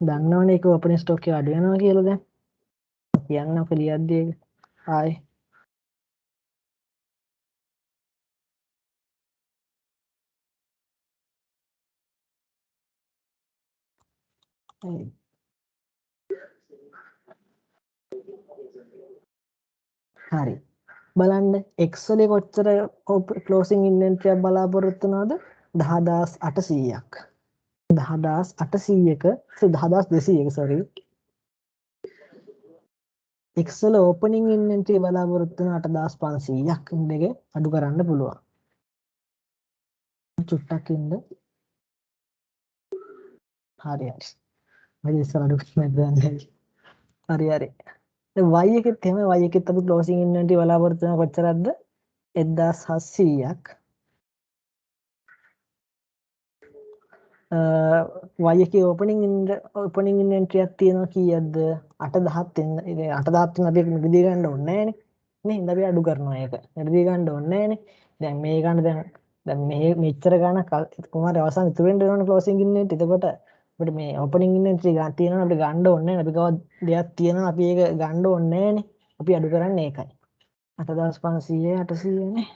දන්නවනේ ඒක ඕපනින් ස්ටොක් එක අඩු වෙනවා කියලා දැන්. කියන්න ඔක ලියද්දී ආයි හරි. බලන්න X වලේ කොච්චර ක්ලෝසින් ඉන්වෙන්ටරි එකක් බලාපොරොත්තු වෙනවද 10800ක් 10800ක 10200ක සෝරි X වල ඕපනින් ඉන්වෙන්ටරි බලාපොරොත්තු වෙන 8500ක් දෙක අඩු කරන්න පුළුවන් චුට්ටක් ඉන්න හරි හරි මම ඉස්සර අඩු කරන්න දන්නේ හරි හරි දැන් y එකෙත් එහෙම y එකෙත් අපි ක්ලෝසින් ඉන්වෙන්ටරි බලාපොරොත්තු වෙන කොච්චරද 1700ක් y එකේ ඕපනින් ඉන්වෙන්ටරි එකක් තියෙනවා කීයක්ද 8000ක් තියෙන. ඉතින් 8000ක් තියෙන අපි මිගදී ගන්න ඕනේ නැහනේ. නේ ඉතින් අපි අඩු කරනවා ඒක. මිගදී ගන්න ඕනේ නැහනේ. දැන් මේ ගන්න දැන් මේ මෙච්චර ගන්න කොහොමද අවසන් ඉතුරු වෙන්න ඕනේ ක්ලෝසින් ඉන්වෙන්ටරි. එතකොට අපිට මේ ඕපනින් ඉන්වෙන්ටරි ගන්න තියෙනවා අපිට ගන්න ඕනේ නැහැ. අපි ගාව දෙයක් තියෙනවා අපි ඒක ගන්න ඕනේ නැහනේ. අපි අඩු කරන්නේ ඒකයි. 8500 800 නේ.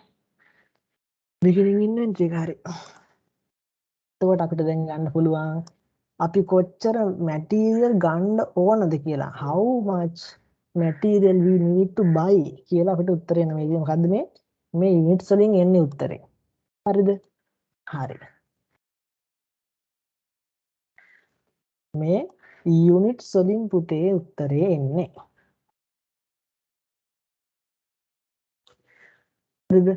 බිගිනින් ඉන්වෙන්ටරි එක හරි. එතකොට අපිට දැන් ගන්න පුළුවන් අපි කොච්චර මැටීරියල් ගන්න ඕනද කියලා. how much material we need to buy කියලා අපිට උත්තරේ එනවා. මේක මොකද්ද මේ යුනිට්ස් වලින් එන්නේ උත්තරේ. හරිද? හරි. මේ යුනිට්ස් වලින් පුතේ උත්තරේ එන්නේ. හරිද?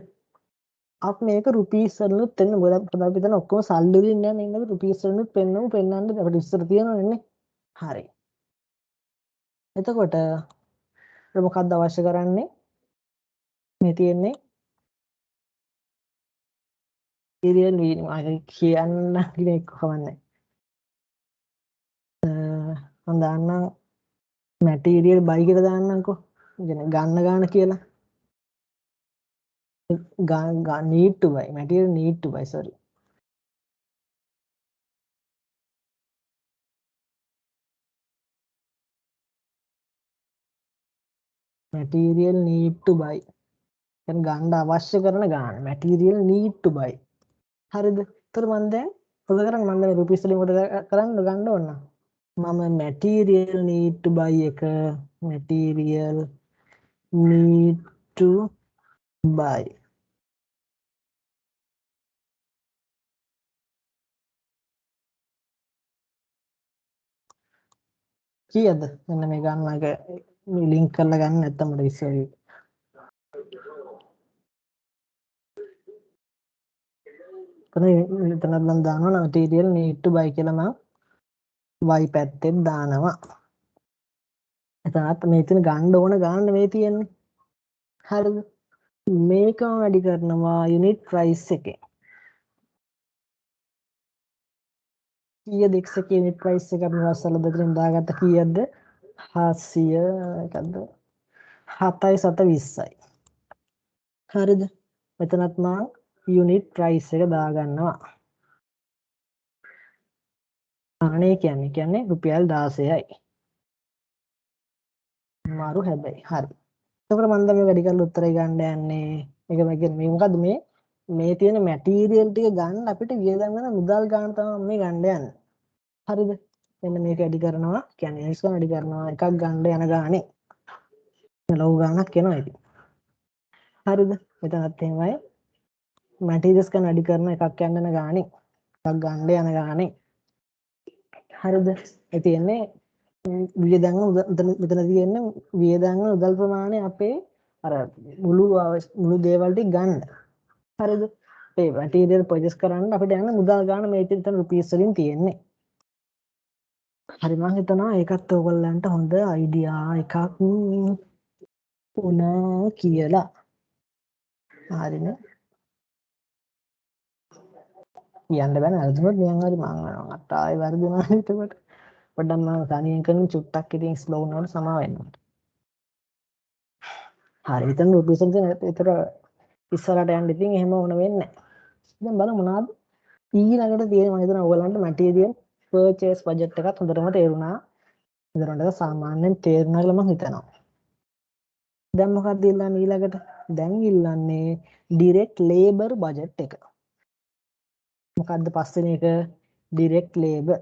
අප මේක රුපීස් වලිනුත් එන්න මොකද අපි හිතන ඔක්කොම සල්ලි වලින් යන ඉන්නක රුපීස් වලිනුත් පෙන්නන්න අපිට ඉස්සර තියෙනවනේ. හරි. එතකොට මොකක්ද අවශ්‍ය කරන්නේ? මේ තියෙන්නේ මැටීරියල් කියන්න කෙනෙක් කොහොමද? මම දාන්නම් මැටීරියල් බයි කියලා දාන්නම්කෝ. ගන්න කියලා. need to buy material need to buy sorry. material need to buy. දැන් ගන්න අවශ්‍ය කරන ගාන material need to buy. හරිද? ඒතර මම දැන් මොකද කරන්නේ? මම දැන් රුපීස් වලින් මොකද කරන්න ගන්න ඕන නම් මම material need to buy එක material need to buy කීයද? මෙන්න මේ ගන්න එක මේ ලින්ක් කරලා ගන්න නැත්තම් මට ඉස්සර එතන මම දානවා material need to buy කියලා මම y පැත්තෙන් දානවා. එතනත් මේ තියෙන ගන්න ඕන ගන්න මේ තියෙන්නේ. හරිද? මේකම වැඩි කරනවා යුනිට් ප්‍රයිස් එකේ. කීයද x එකේ යුනිට් ප්‍රයිස් එක අපි වස්සල දෙකෙන් දාගත්ත කීයද? 700 එකක්ද? 7.720යි. හරිද? මෙතනත් මම යුනිට් ප්‍රයිස් එක දාගන්නවා. අනේ කියන්නේ රුපියල් 16යි. මාරු හැබැයි. හරි. එතකොට මම දැන් මේ වැඩි කරලා උත්තරය ගන්න යන්නේ. මේක මේ මොකද්ද මේ තියෙන මැටීරියල් ටික ගන්න අපිට වියදම් වෙන මුදල් ගන්න තමයි මේ ගන්න යන්නේ. හරිද? මෙන්න මේක වැඩි කරනවා. කියන්නේ යුනිට්ස් ගන්න වැඩි කරනවා. එකක් ගන්න යන ගානේ. ලොකු ගාණක් එනවා ඉතින්. හරිද? මෙතනත් එහෙමයි. මැටීරියල්ස් ගන්න වැඩි කරන එකක් යන ගානේ. එකක් ගන්න යන ගානේ. හරිද? ඒ තියෙන්නේ වියදම් මෙතන තියෙන්නේ වියදම් මුදල් ප්‍රමාණය අපේ අර මුළු දේවල් ටික ගන්න. හරිද? ඒ මැටීරියල් පර්චේස් කරන්න අපිට යන මුදල් ගන්න මේ තියෙන රුපීස් වලින් තියෙන්නේ. හරි මම හිතනවා ඒකත් ඔයගොල්ලන්ට හොඳ අයිඩියා එකක් වුණා කියලා. හරිනේ. කියන්න බෑනේ අරදුනොත් නියන් හරි මම අට ආයෙ වර්ධුණා එතකොට. පොඩ්ඩක් මම තනියෙන් කරන චුට්ටක් ඉතින් ස්ලෝ වුණාට සමාව වෙන්න. හරි හිතන්න රුපීස් වලින් ඒතර ඉස්සරහට යන්න ඉතින් එහෙම ඕන වෙන්නේ නැහැ. දැන් බලමු මොනවද ඊළඟට තියෙන මම හිතනවා ඔයගලන්ට මැටීරියල් පර්චේස් බජට් එකත් හොඳටම තේරුණා. හොඳට සාමාන්‍යයෙන් තේරුණා කියලා මම හිතනවා. දැන් මොකක්ද ඉල්ලන්නේ ඊළඟට? දැන් ඉල්ලන්නේ ඩිරෙක්ට් ලේබර් බජට් එක. මොකක්ද පස්වෙනි එක? Direct labour.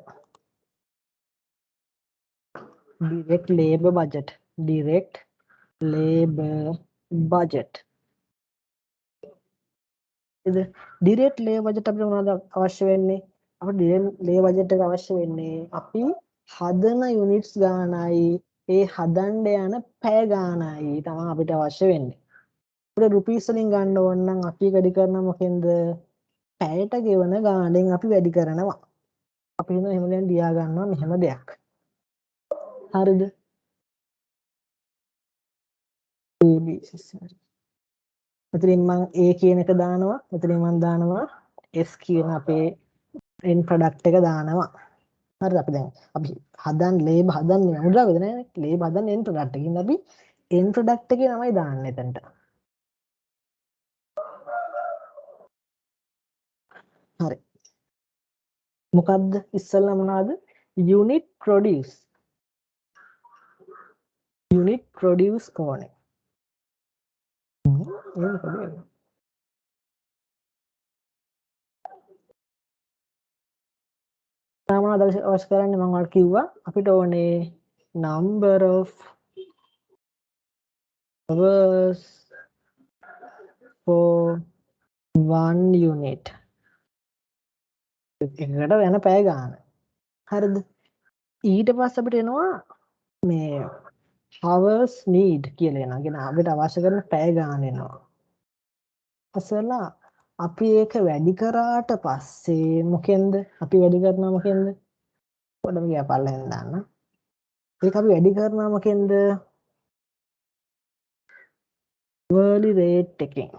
Direct labour budget. Direct labour budget. ඉතින් ඩිරෙක්ට් ලේබර් බජට් අපිට මොනවද අවශ්‍ය වෙන්නේ? අපිට ඩිරෙක්ට් ලේබර් බජට් එක අවශ්‍ය වෙන්නේ අපි හදන යුනිට්ස් ගානයි ඒ හදන්න යන පැය ගානයි තමයි අපිට අවශ්‍ය වෙන්නේ. අපිට රුපීස් වලින් ගන්න ඕන නම් අපි වැඩි කරන මොකෙන්ද? පැයට ගෙවන ගාණෙන් අපි වැඩි කරනවා. අපි හිතමු එහෙම දැන් ලියා ගන්නවා මෙහෙම දෙයක්. හරිද? මෙතනින් මම A කියන එක දානවා. මෙතනින් මම දානවා S කියන අපේ end product එක දානවා. හරිද? අපි දැන් අපි හදන් ලේබල් හදන්නේ මුද්‍රාවේද නෑනේ. ලේබල් හදන්නේ end product එකකින් අපි end product එකේ තමයි දාන්නේ එතනට. හරි. මොකද්ද ඉස්සෙල්ලා මොනවද? unit produce. unit produce කෝනේ. මොනවද අවශ්‍ය කරන්නේ මම ඔයාලට කිව්වා අපිට ඕනේ number of hours for one unit. එකකට වෙන පැය ගන්න. හරිද? ඊට පස්සේ අපිට එනවා මේ hours need කියලා එනවා. කියන අපිට අවශ්‍ය කරන පැය ගන්න එනවා. අසලා අපි ඒක වැඩි කරාට පස්සේ මොකෙන්ද? අපි වැඩි කරනවා මොකෙන්ද? පොඩ්ඩක් ගියා පල්ලෙන් දාන්න. ඒක අපි වැඩි කරනවා මොකෙන්ද? hourly rate එකෙන්.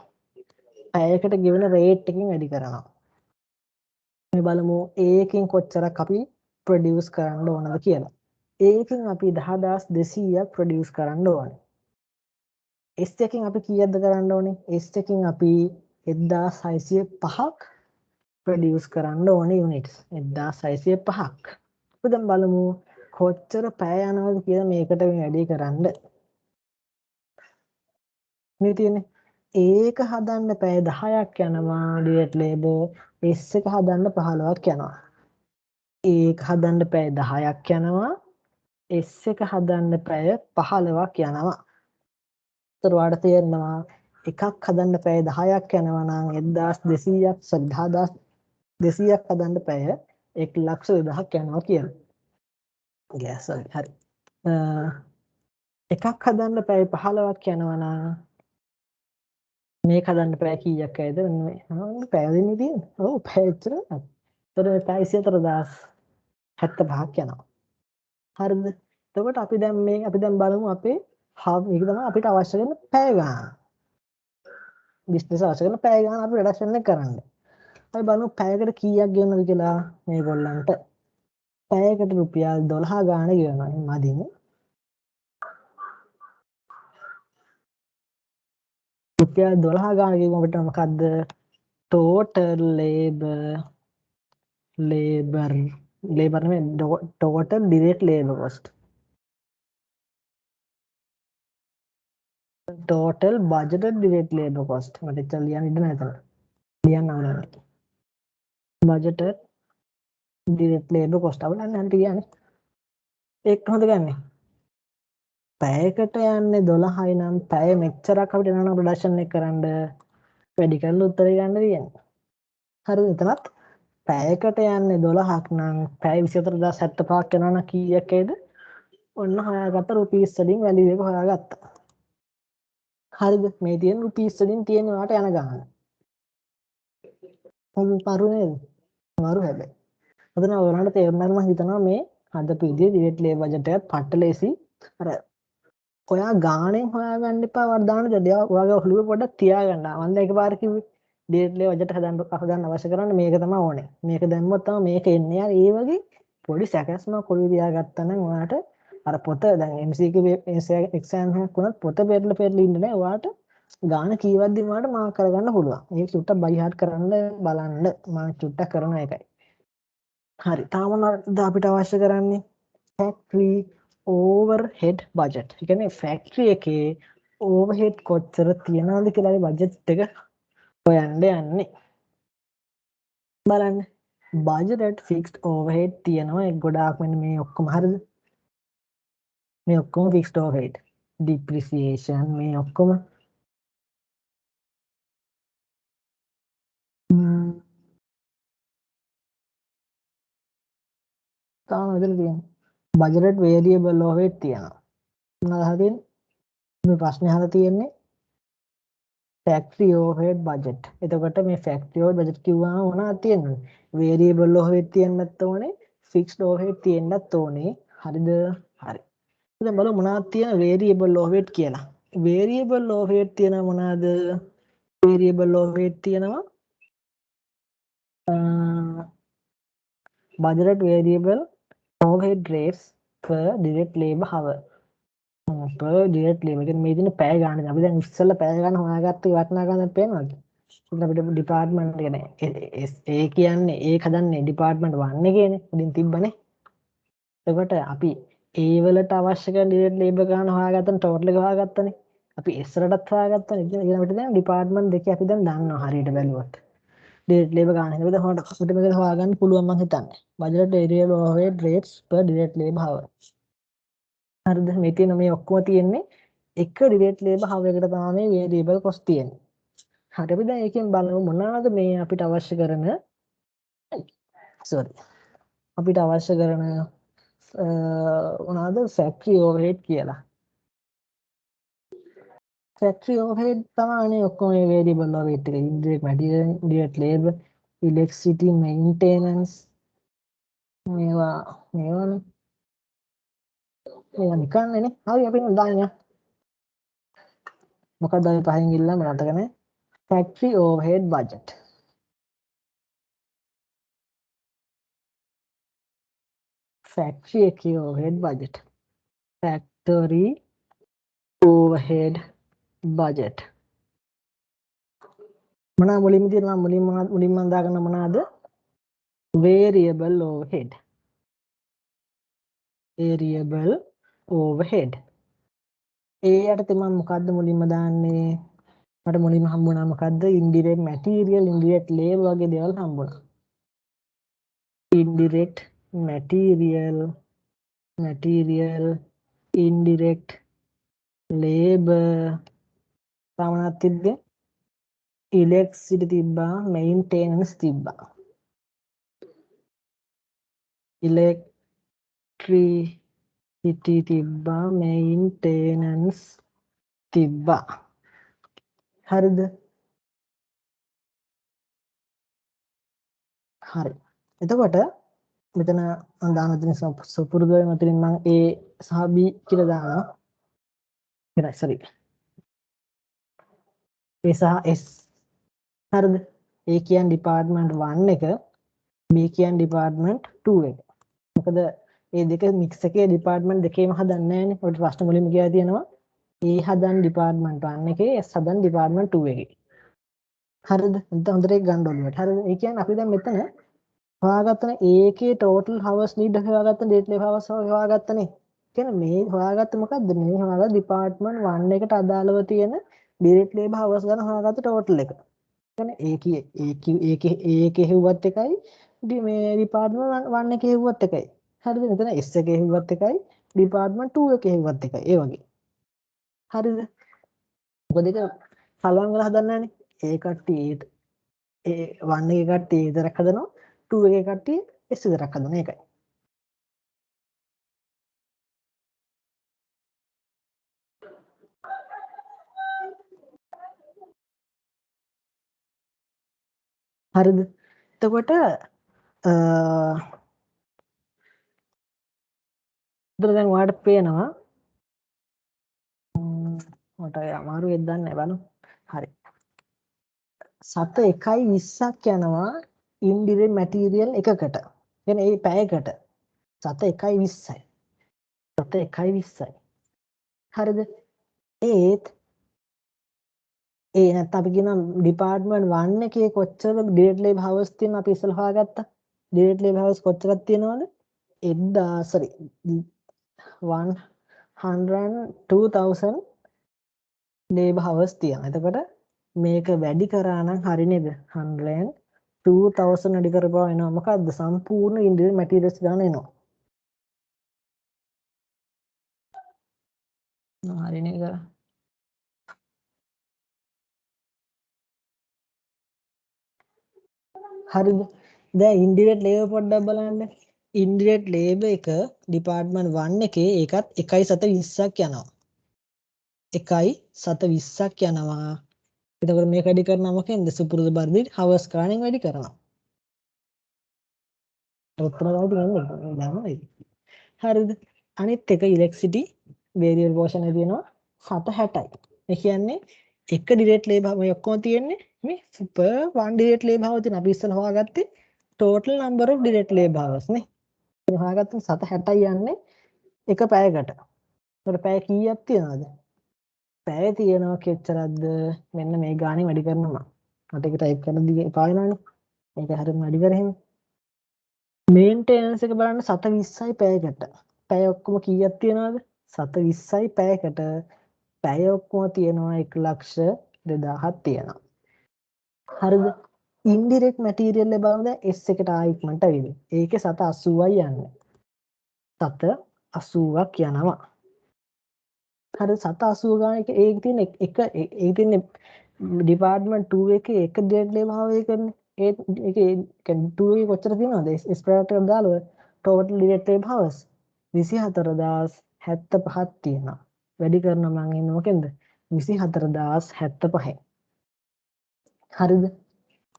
පැයකට ගෙවන rate එකෙන් වැඩි කරනවා. මේ බලමු ඒකෙන් කොච්චරක් අපි ප්‍රොඩියුස් කරන්න ඕනද කියලා. ඒකෙන් අපි 10200ක් ප්‍රොඩියුස් කරන්න ඕනේ. S එකෙන් අපි කීයක්ද කරන්න ඕනේ? S එකෙන් අපි 1605ක් ප්‍රොඩියුස් කරන්න ඕනේ යුනිට්ස්. 1605ක්. අපි දැන් බලමු කොච්චර පැය යනවද කියලා මේකට වැඩි කරන්න. මේ තියෙන්නේ ඒක හදන්න පැය 10ක් යනවා ඩිරෙක්ට් ලේබර්. S එක හදන්න 15ක් යනවා. ඒක හදන්න පැය 10ක් යනවා. S එක හදන්න පැය 15ක් යනවා. ඒතර ඔයාලට තේරෙනවා එකක් හදන්න පැය 10ක් යනවා නම් 1200ක් 10200ක් හදන්න පැය 1,02,000ක් යනවා කියලා. ගෑස් හරි. එකක් හදන්න පැය 15ක් යනවා නම් මේක හදන්න පැය කීයක් ඇයිද? පැය දෙන්නේ තියෙන්නේ. ඔව් පැය එච්චරයි. ඒතර පැය 24,075ක් යනවා. හරිද? එතකොට අපි දැන් බලමු අපේ මේක තමයි අපිට අවශ්‍ය කරන පැය ගන්න. බිස්නස් අවශ්‍ය කරන පැය ගන්න අපි රිඩක්ෂන් එක කරන්න. අපි බලමු පැයකට කීයක් ගෙවනවද කියලා මේගොල්ලන්ට. පැයකට රුපියල් 12 ගාණ ගෙවනවා. මදිනේ. රුපියල් 12 ගාණ ගෙවුවම අපිට මොකද්ද? total labor නෙමෙයි total direct labor cost. total budgeted direct labor cost. මට ඉතින් ලියන්න ඉඩ නැහැ එතන. ලියන්න අවුලන්නේ. budgeted direct labor cost අවුලන්නේ අන්ට කියන්නේ. ඒක කොහොමද ගන්නෙ? පැයකට යන්නේ 12යි නම් පැය මෙච්චරක් අපිට යනවා නම් ප්‍රොඩක්ෂන් එක කරන්න වැඩි කරලා උත්තරේ ගන්න තියෙන්නේ. හරිද? එතනත් පැයකට යන්නේ 12ක් නම් පැය 24075ක් යනවා නම් කීයක් ඇයිද? ඔන්න හොයාගත්ත රුපීස් වලින් වැලියු එක හොයාගත්තා. හරිද? මේ තියෙන රුපීස් වලින් තියෙන වාට යන ගාන. පරු නේද? මාරු හැබැයි. අදන ඔයාලට තේරුණාද මම හිතනවා මේ හදපු විදිහේ ඩිරෙක්ට් ලේබර් බජට් එකත් පට්ටලේසි. අර ඔයා ගාණෙන් හොයාගන්න එපා වර්ධාන දෙයක්. ඔයාගේ ඔළුවේ පොඩ්ඩක් තියාගන්න. මම දැන් එකපාර කිව්වේ ඩිරෙක්ට් ලේබර් බජට් හදන්න අවශ්‍ය කරන්නේ මේක තමයි ඕනේ. මේක දැම්මොත් තමයි මේක එන්නේ. ඒ වගේ පොඩි සැකස්මක් ඔළුවේ තියාගත්තා නම් ඔයාට අර පොත දැන් MCQ එක්සෑම් එකක් වුණත් පොත පෙරලා ඉන්න නෑ. ඔයාට ගාණ කීවද්දි ඔයාට මාක් කරගන්න පුළුවන්. ඒක චුට්ටක් බයි හાર્ට් කරන්න බලන්න. මම චුට්ටක් කරන එකයි. හරි. තාම අපිට අවශ්‍ය කරන්නේ factory overhead budget. ඒ කියන්නේ factory එකේ overhead කොච්චර තියනවද කියලා බජට් එක හොයන්න යන්නේ. බලන්න. budgeted fixed overhead තියනවා. ඒ ගොඩාක් මෙන්න මේ ඔක්කොම හරිද? මේ ඔක්කොම fixed overhead. depreciation මේ ඔක්කොම තාම මෙතන තියෙනවා. budgeted variable overhead තියෙනවා. මොනවද හදින්නේ? මේ ප්‍රශ්නේ අහලා තියෙන්නේ factory overhead budget. එතකොට මේ factory overhead budget කිව්වම මොනවද තියෙන්නේ? variable overhead තියෙන්නත් ඕනේ, fixed overhead තියෙන්නත් ඕනේ. හරිද? හරි. දැන් බලමු මොනවද තියෙන variable overhead කියලා. variable overhead තියෙන මොනවද? variable overhead තියෙනවා budget variable overhead rates per direct labor hour. per direct labor කියන්නේ මේ දින පැය ගන්න. අපි දැන් ඉස්සෙල්ලා පැය ගන්න හොයාගත්ත වටිනාකම පේනවද? අපිට ඩිපාර්ට්මන්ට් කියන්නේ ඒ කියන්නේ ඒක හදන්නේ ඩිපාර්ට්මන්ට් 1 එකේනේ. උඩින් තිබ්බනේ. එතකොට අපි ඒ වලට අවශ්‍ය කරන ඩිරෙක්ට් ලේබර් ගන්න හොයාගත්තන ටෝටල් එක හොයාගත්තනේ. අපි S වලටත් හොයාගත්තනේ. ඉතින් අපිට දැන් ඩිපාර්ට්මන්ට් දෙකේ අපි දැන් දන්නවා හරියට බැලුවොත්. ඩිරෙක්ට් ලේබර් ගන්න. ඒකද අපිට මේක හොයාගන්න පුළුවන් මම හිතන්නේ. budget variable overhead rates per direct labor hour. හරිද? මේ තියෙන මේ ඔක්කොම තියෙන්නේ එක ඩිරෙක්ට් ලේබර් hour එකට තමයි මේ variable cost තියෙන්නේ. හරි අපි දැන් ඒකෙන් බලමු මොනවාද මේ අපිට අවශ්‍ය කරන sorry අපිට අවශ්‍ය කරන මොනවාද factory overhead කියලා. factory overhead තමයි ඔක්කොම මේ variable overhead එක indirect material direct labor electricity maintenance මේවානේ මේවා නිකන්නේ හරි අපි දාන්න මොකක්ද අපි පහෙන් ගිල්ලම මතක නැහැ factory overhead budget factory එකේ overhead budget factory overhead budget මොනවා මුලින්ම තියෙනවා මුලින්ම දාගන්න මොනවාද variable overhead variable overhead ඒ යටතේ මම මොකද්ද මුලින්ම දාන්නේ මට මුලින්ම හම්බුණා මොකද්ද indirect material indirect labor වගේ දේවල් හම්බුණා indirect material indirect labor සාමාන්‍යයෙන් තිබ්බේ electricity තිබ්බා maintenance තිබ්බා electricity තිබ්බා maintenance තිබ්බා හරිද හරි එතකොට මෙතන මම දාන දෙන සුපුරුදුවේ මතින් මම A සහ B කියලා දානවා එරයි sorry A සහ S හරිද A කියන්නේ ඩිපාර්ට්මන්ට් 1 එක B කියන්නේ ඩිපාර්ට්මන්ට් 2 එක මොකද මේ දෙක මික්ස් එකේ ඩිපාර්ට්මන්ට් දෙකේම හදන්නේ නැහැනේ ඔය ප්‍රශ්න මුලින්ම කියලා තියෙනවා A හදන් ඩිපාර්ට්මන්ට් 1 එකේ S හදන් ඩිපාර්ට්මන්ට් 2 එකේ හරිද නැත්නම් හොඳට ඒක ගන්න ඕනේ හරිද ඒ කියන්නේ අපි දැන් මෙතන හොයාගත්තන ඒකේ total hours need එක හොයාගත්තන date labor hours හොයාගත්තනේ. කියන්නේ මේ හොයාගත්ත මොකද්ද? මේ හොයාගත්ත department 1 එකට අදාළව තියෙන direct labor hours ගන්න හොයාගත්ත total එක. කියන්නේ ඒකේ හෙව්වත් එකයි මේ department 1 එකේ හෙව්වත් එකයි. හරිද? මෙතන S එකේ හෙව්වත් එකයි department 2 එකේ හෙව්වත් එකයි. ඒ වගේ. හරිද? මොකද ඒක කලවම් කරලා හදන්න නැහැනේ. ඒ කට්ටිය ඒ 1 එකේ කට්ටිය විතරක් හදනවා 2 එකේ කට්ටිය S විතරක් හදනවා ඒකයි හරිද එතකොට දැන් ඔයාලට පේනවා මට අමාරු වෙද්ද දන්නේ නැහැ බලමු හරි 7:1:20ක් යනවා ඉන්ඩිරෙක්ට් මැටීරියල් එකකට කියන්නේ ඒ පැයකට 7:1:20යි 7:1:20යි හරිද ඒත් ඒ නැත්නම් අපි කියන ඩිපාර්ට්මන්ට් 1 එකේ කොච්චර ඩිරෙක්ට් ලේබර් හවර්ස් තියෙනවද අපි ඉස්සෙල්ලා හොයාගත්තා ඩිරෙක්ට් ලේබර් හවර්ස් කොච්චරක් තියෙනවද 102,000 ලේබර් හවර්ස් තියෙනවා එතකොට මේක වැඩි කරා නම් හරි නේද 102,000 වැඩි කරපුවා එනවා මොකද්ද සම්පූර්ණ ඉන්ඩිරෙක්ට් මැටීරියල්ස් ගන්න එනවා හරි නේද හරිද දැන් ඉන්ඩිරෙක්ට් ලේබර් පොඩ්ඩක් බලන්න ඉන්ඩිරෙක්ට් ලේබර් එක ඩිපාර්ට්මන්ට් 1 එකේ ඒකත් 1.720ක් යනවා 1.720ක් යනවා එතකොට මේක වැඩි කරනවා මොකෙන්ද සුපුරුදු පරිදි හවර්ස් ගානෙන් වැඩි කරනවා උත්තර ගාවට යන්නේ හරිද අනිත් එක ඉලෙක්ට්‍රිසිටි වේරියබල් පෝෂන් එකේ තියෙනවා 760යි ඒ කියන්නේ එක ඩිරෙක්ට් ලේබර් මේ ඔක්කොම තියෙන්නේ මේ සුපර් 1 ඩිරෙක්ට් ලේබර් හව තියෙන අපි ඉස්සෙල්ලා හොයාගත්තේ total number of direct labor hours නේ. ඉතින් හොයාගත්තම 760යි යන්නේ එක පැයකට. ඒකට පැය කීයක් තියනවද? පැය තියෙනවා කොච්චරක්ද? මෙන්න මේ ගානේ වැඩි කරනවා. මට ඒක ටයිප් කරන්න දී පාවෙනවනේ. ඒක හරියම වැඩි කරහෙම. මේන්ටෙනන්ස් එක බලන්න 720යි පැයකට. පැය ඔක්කොම කීයක් තියනවද? 720යි පැයකට. පැය ඔක්කොම තියෙනවා 1,02,000ක් තියෙනවා. හරිද? ඉන්ඩිරෙක්ට් මැටීරියල් එක බලන්න S එකට ආයික්මන්ට ඇවිල්ලා. ඒකේ 780යි යන්නේ. 780ක් යනවා. හරි 780 ගාන එක ඒක තියෙන එක ඒ තියෙන්නේ ඩිපාර්ට්මන්ට් 2 එකේ එක ඩේට් ලේබාවේ කරන්නේ. ඒ කියන්නේ 2 එකේ කොච්චර තියෙනවද? ස්ප්‍රෑට් එක දාලා ටෝටල් ඩිරෙක්ට් ලේබර් හවර්ස් 24075ක් තියෙනවා. වැඩි කරනවා මම ඉන්නේ මොකෙන්ද? 24075. හරිද?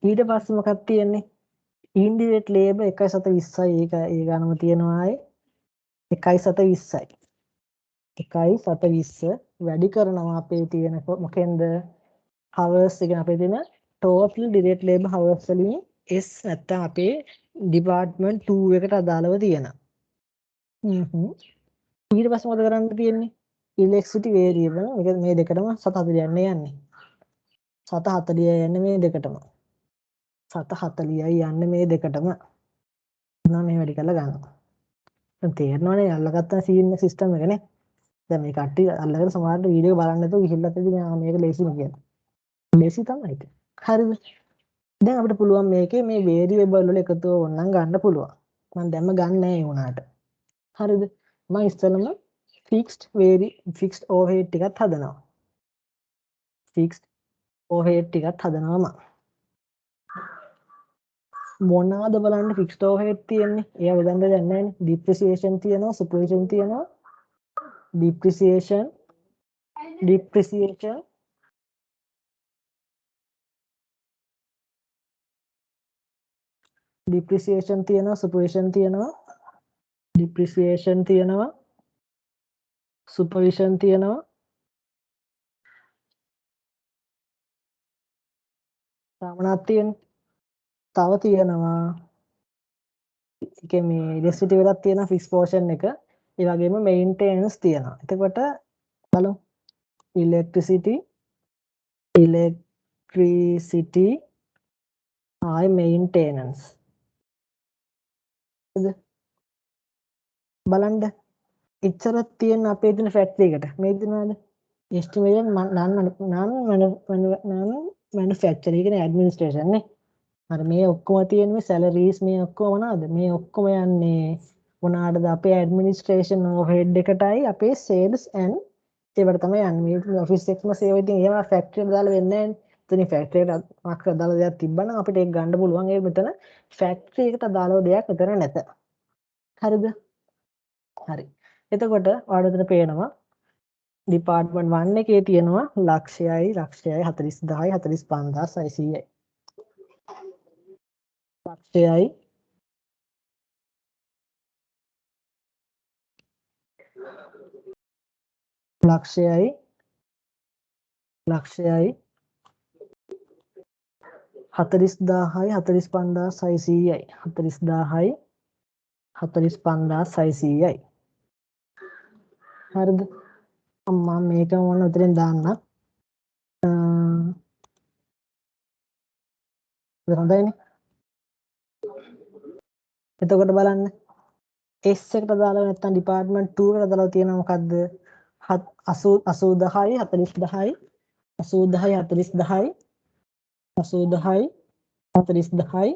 ඊට පස්සේ මොකක්ද තියෙන්නේ? ඉන්ඩිරෙක්ට් ලේබර් 1,720යි ඒක ඒ ගානම තියෙනවා ආයේ 1,720යි. 1,720 වැඩි කරනවා අපේ තියෙන මොකෙන්ද? හවර්ස් එක අපේ තියෙන ටෝටල් ඩිරෙක්ට් ලේබර් හවර්ස් වලින් S නැත්තම් අපේ ඩිපාර්ට්මන්ට් 2 එකට අදාළව තියෙන. ඊට පස්සේ මොකද කරන්න තියෙන්නේ? ඉලෙක්ට්‍රිසිටි වේරියබල් මේ දෙකටම 740 යන්නේ. 740 යන්නේ මේ දෙකටම. 740යි යන්නේ මේ දෙකටම. මම මේ වැඩි කරලා ගන්නවා. දැන් තේරෙනවනේ අල්ලගත්ත සීන් සිස්ටම් එකනේ. දැන් මේ කට්ටිය අල්ලගෙන සමහරට වීඩියෝ බලන්න නැතුව ගිහිල්ලා තියෙදි මේක ලේසිම කියලා. ලේසි තමයි ඒක. හරිද? දැන් අපිට පුළුවන් මේකේ මේ වේරියබල් වල එකතුව ඕනනම් ගන්න පුළුවන්. මම දැම්ම ගන්න නෑ ඒ වුණාට. හරිද? මම ඉස්සෙල්ලම ෆික්ස්ඩ් ඕවර්හෙඩ් ටිකක් හදනවා. ෆික්ස්ඩ් ඕවර්හෙඩ් ටිකක් හදනවා මම. මොනවාද බලන්න ෆික්ස්ඩ් ඕවර්හෙඩ් තියෙන්නේ? ඒවා බෙදන්න දෙයක් නෑනේ. ඩිප්‍රිසියේෂන් තියෙනවා, සුපර්විෂන් තියෙනවා. ඩිප්‍රිසියේෂන් තියෙනවා, සුපර්විෂන් තියෙනවා. ඩිප්‍රිසියේෂන් තියෙනවා, සුපර්විෂන් තියෙනවා. සාමනාත් තියෙන්නේ. තව තියෙනවා ඒකේ මේ ඉලෙක්ට්‍රිසිටි වලක් තියෙනවා ෆික්ස් පෝෂන් එක. ඒ වගේම මේන්ටෙනන්ස් තියෙනවා. එතකොට බලමු ඉලෙක්ට්‍රිසිටි ආයි මේන්ටෙනන්ස්. හරිද? බලන්න ඉච්චරක් තියෙන අපේ දින ෆැක්ටරි එකට මේ දිනවල එස්ටිමේෂන් non manufacturing කියන්නේ ඇඩ්මිනිස්ට්‍රේෂන් නේ. අර මේ ඔක්කොම තියෙන මේ සැලරීස් මේ ඔක්කොම මොනවද? මේ ඔක්කොම යන්නේ මොනවාටද? අපේ ඇඩ්මිනිස්ට්‍රේෂන් ඕවර්හෙඩ් එකටයි අපේ සේල්ස් ඇන්ඩ් ඒවට තමයි යන්නේ. මේ ඔෆිස් එකම සේව ඉතින් ඒවා ෆැක්ටරි එකට දාලා වෙන්නේ නැහැ නේ. එතනින් ෆැක්ටරි එකට මාක් අදාළ දෙයක් තිබ්බනම් අපිට ඒක ගන්න පුළුවන්. ඒ මෙතන ෆැක්ටරි එකට අදාළව දෙයක් මෙතන නැත. හරිද? හරි. එතකොට ඔයාලට පේනවා ඩිපාර්ට්මන්ට් 1 එකේ තියෙනවා ලක්ෂයයි 40000යි 45600යි. ලක්ෂයයි ලක්ෂයයි 40000යි 45600යි 40000යි 45600යි. හරිද? මම මේක මොන උතරින් දාන්න. හොඳයිනේ. එතකොට බලන්න S එකට දාලා නැත්නම් ඩිපාර්ට්මන්ට් 2 එකට දාලා තියෙනවා මොකද්ද? 80000යි 40000යි 80000යි 40000යි 80000යි 40000යි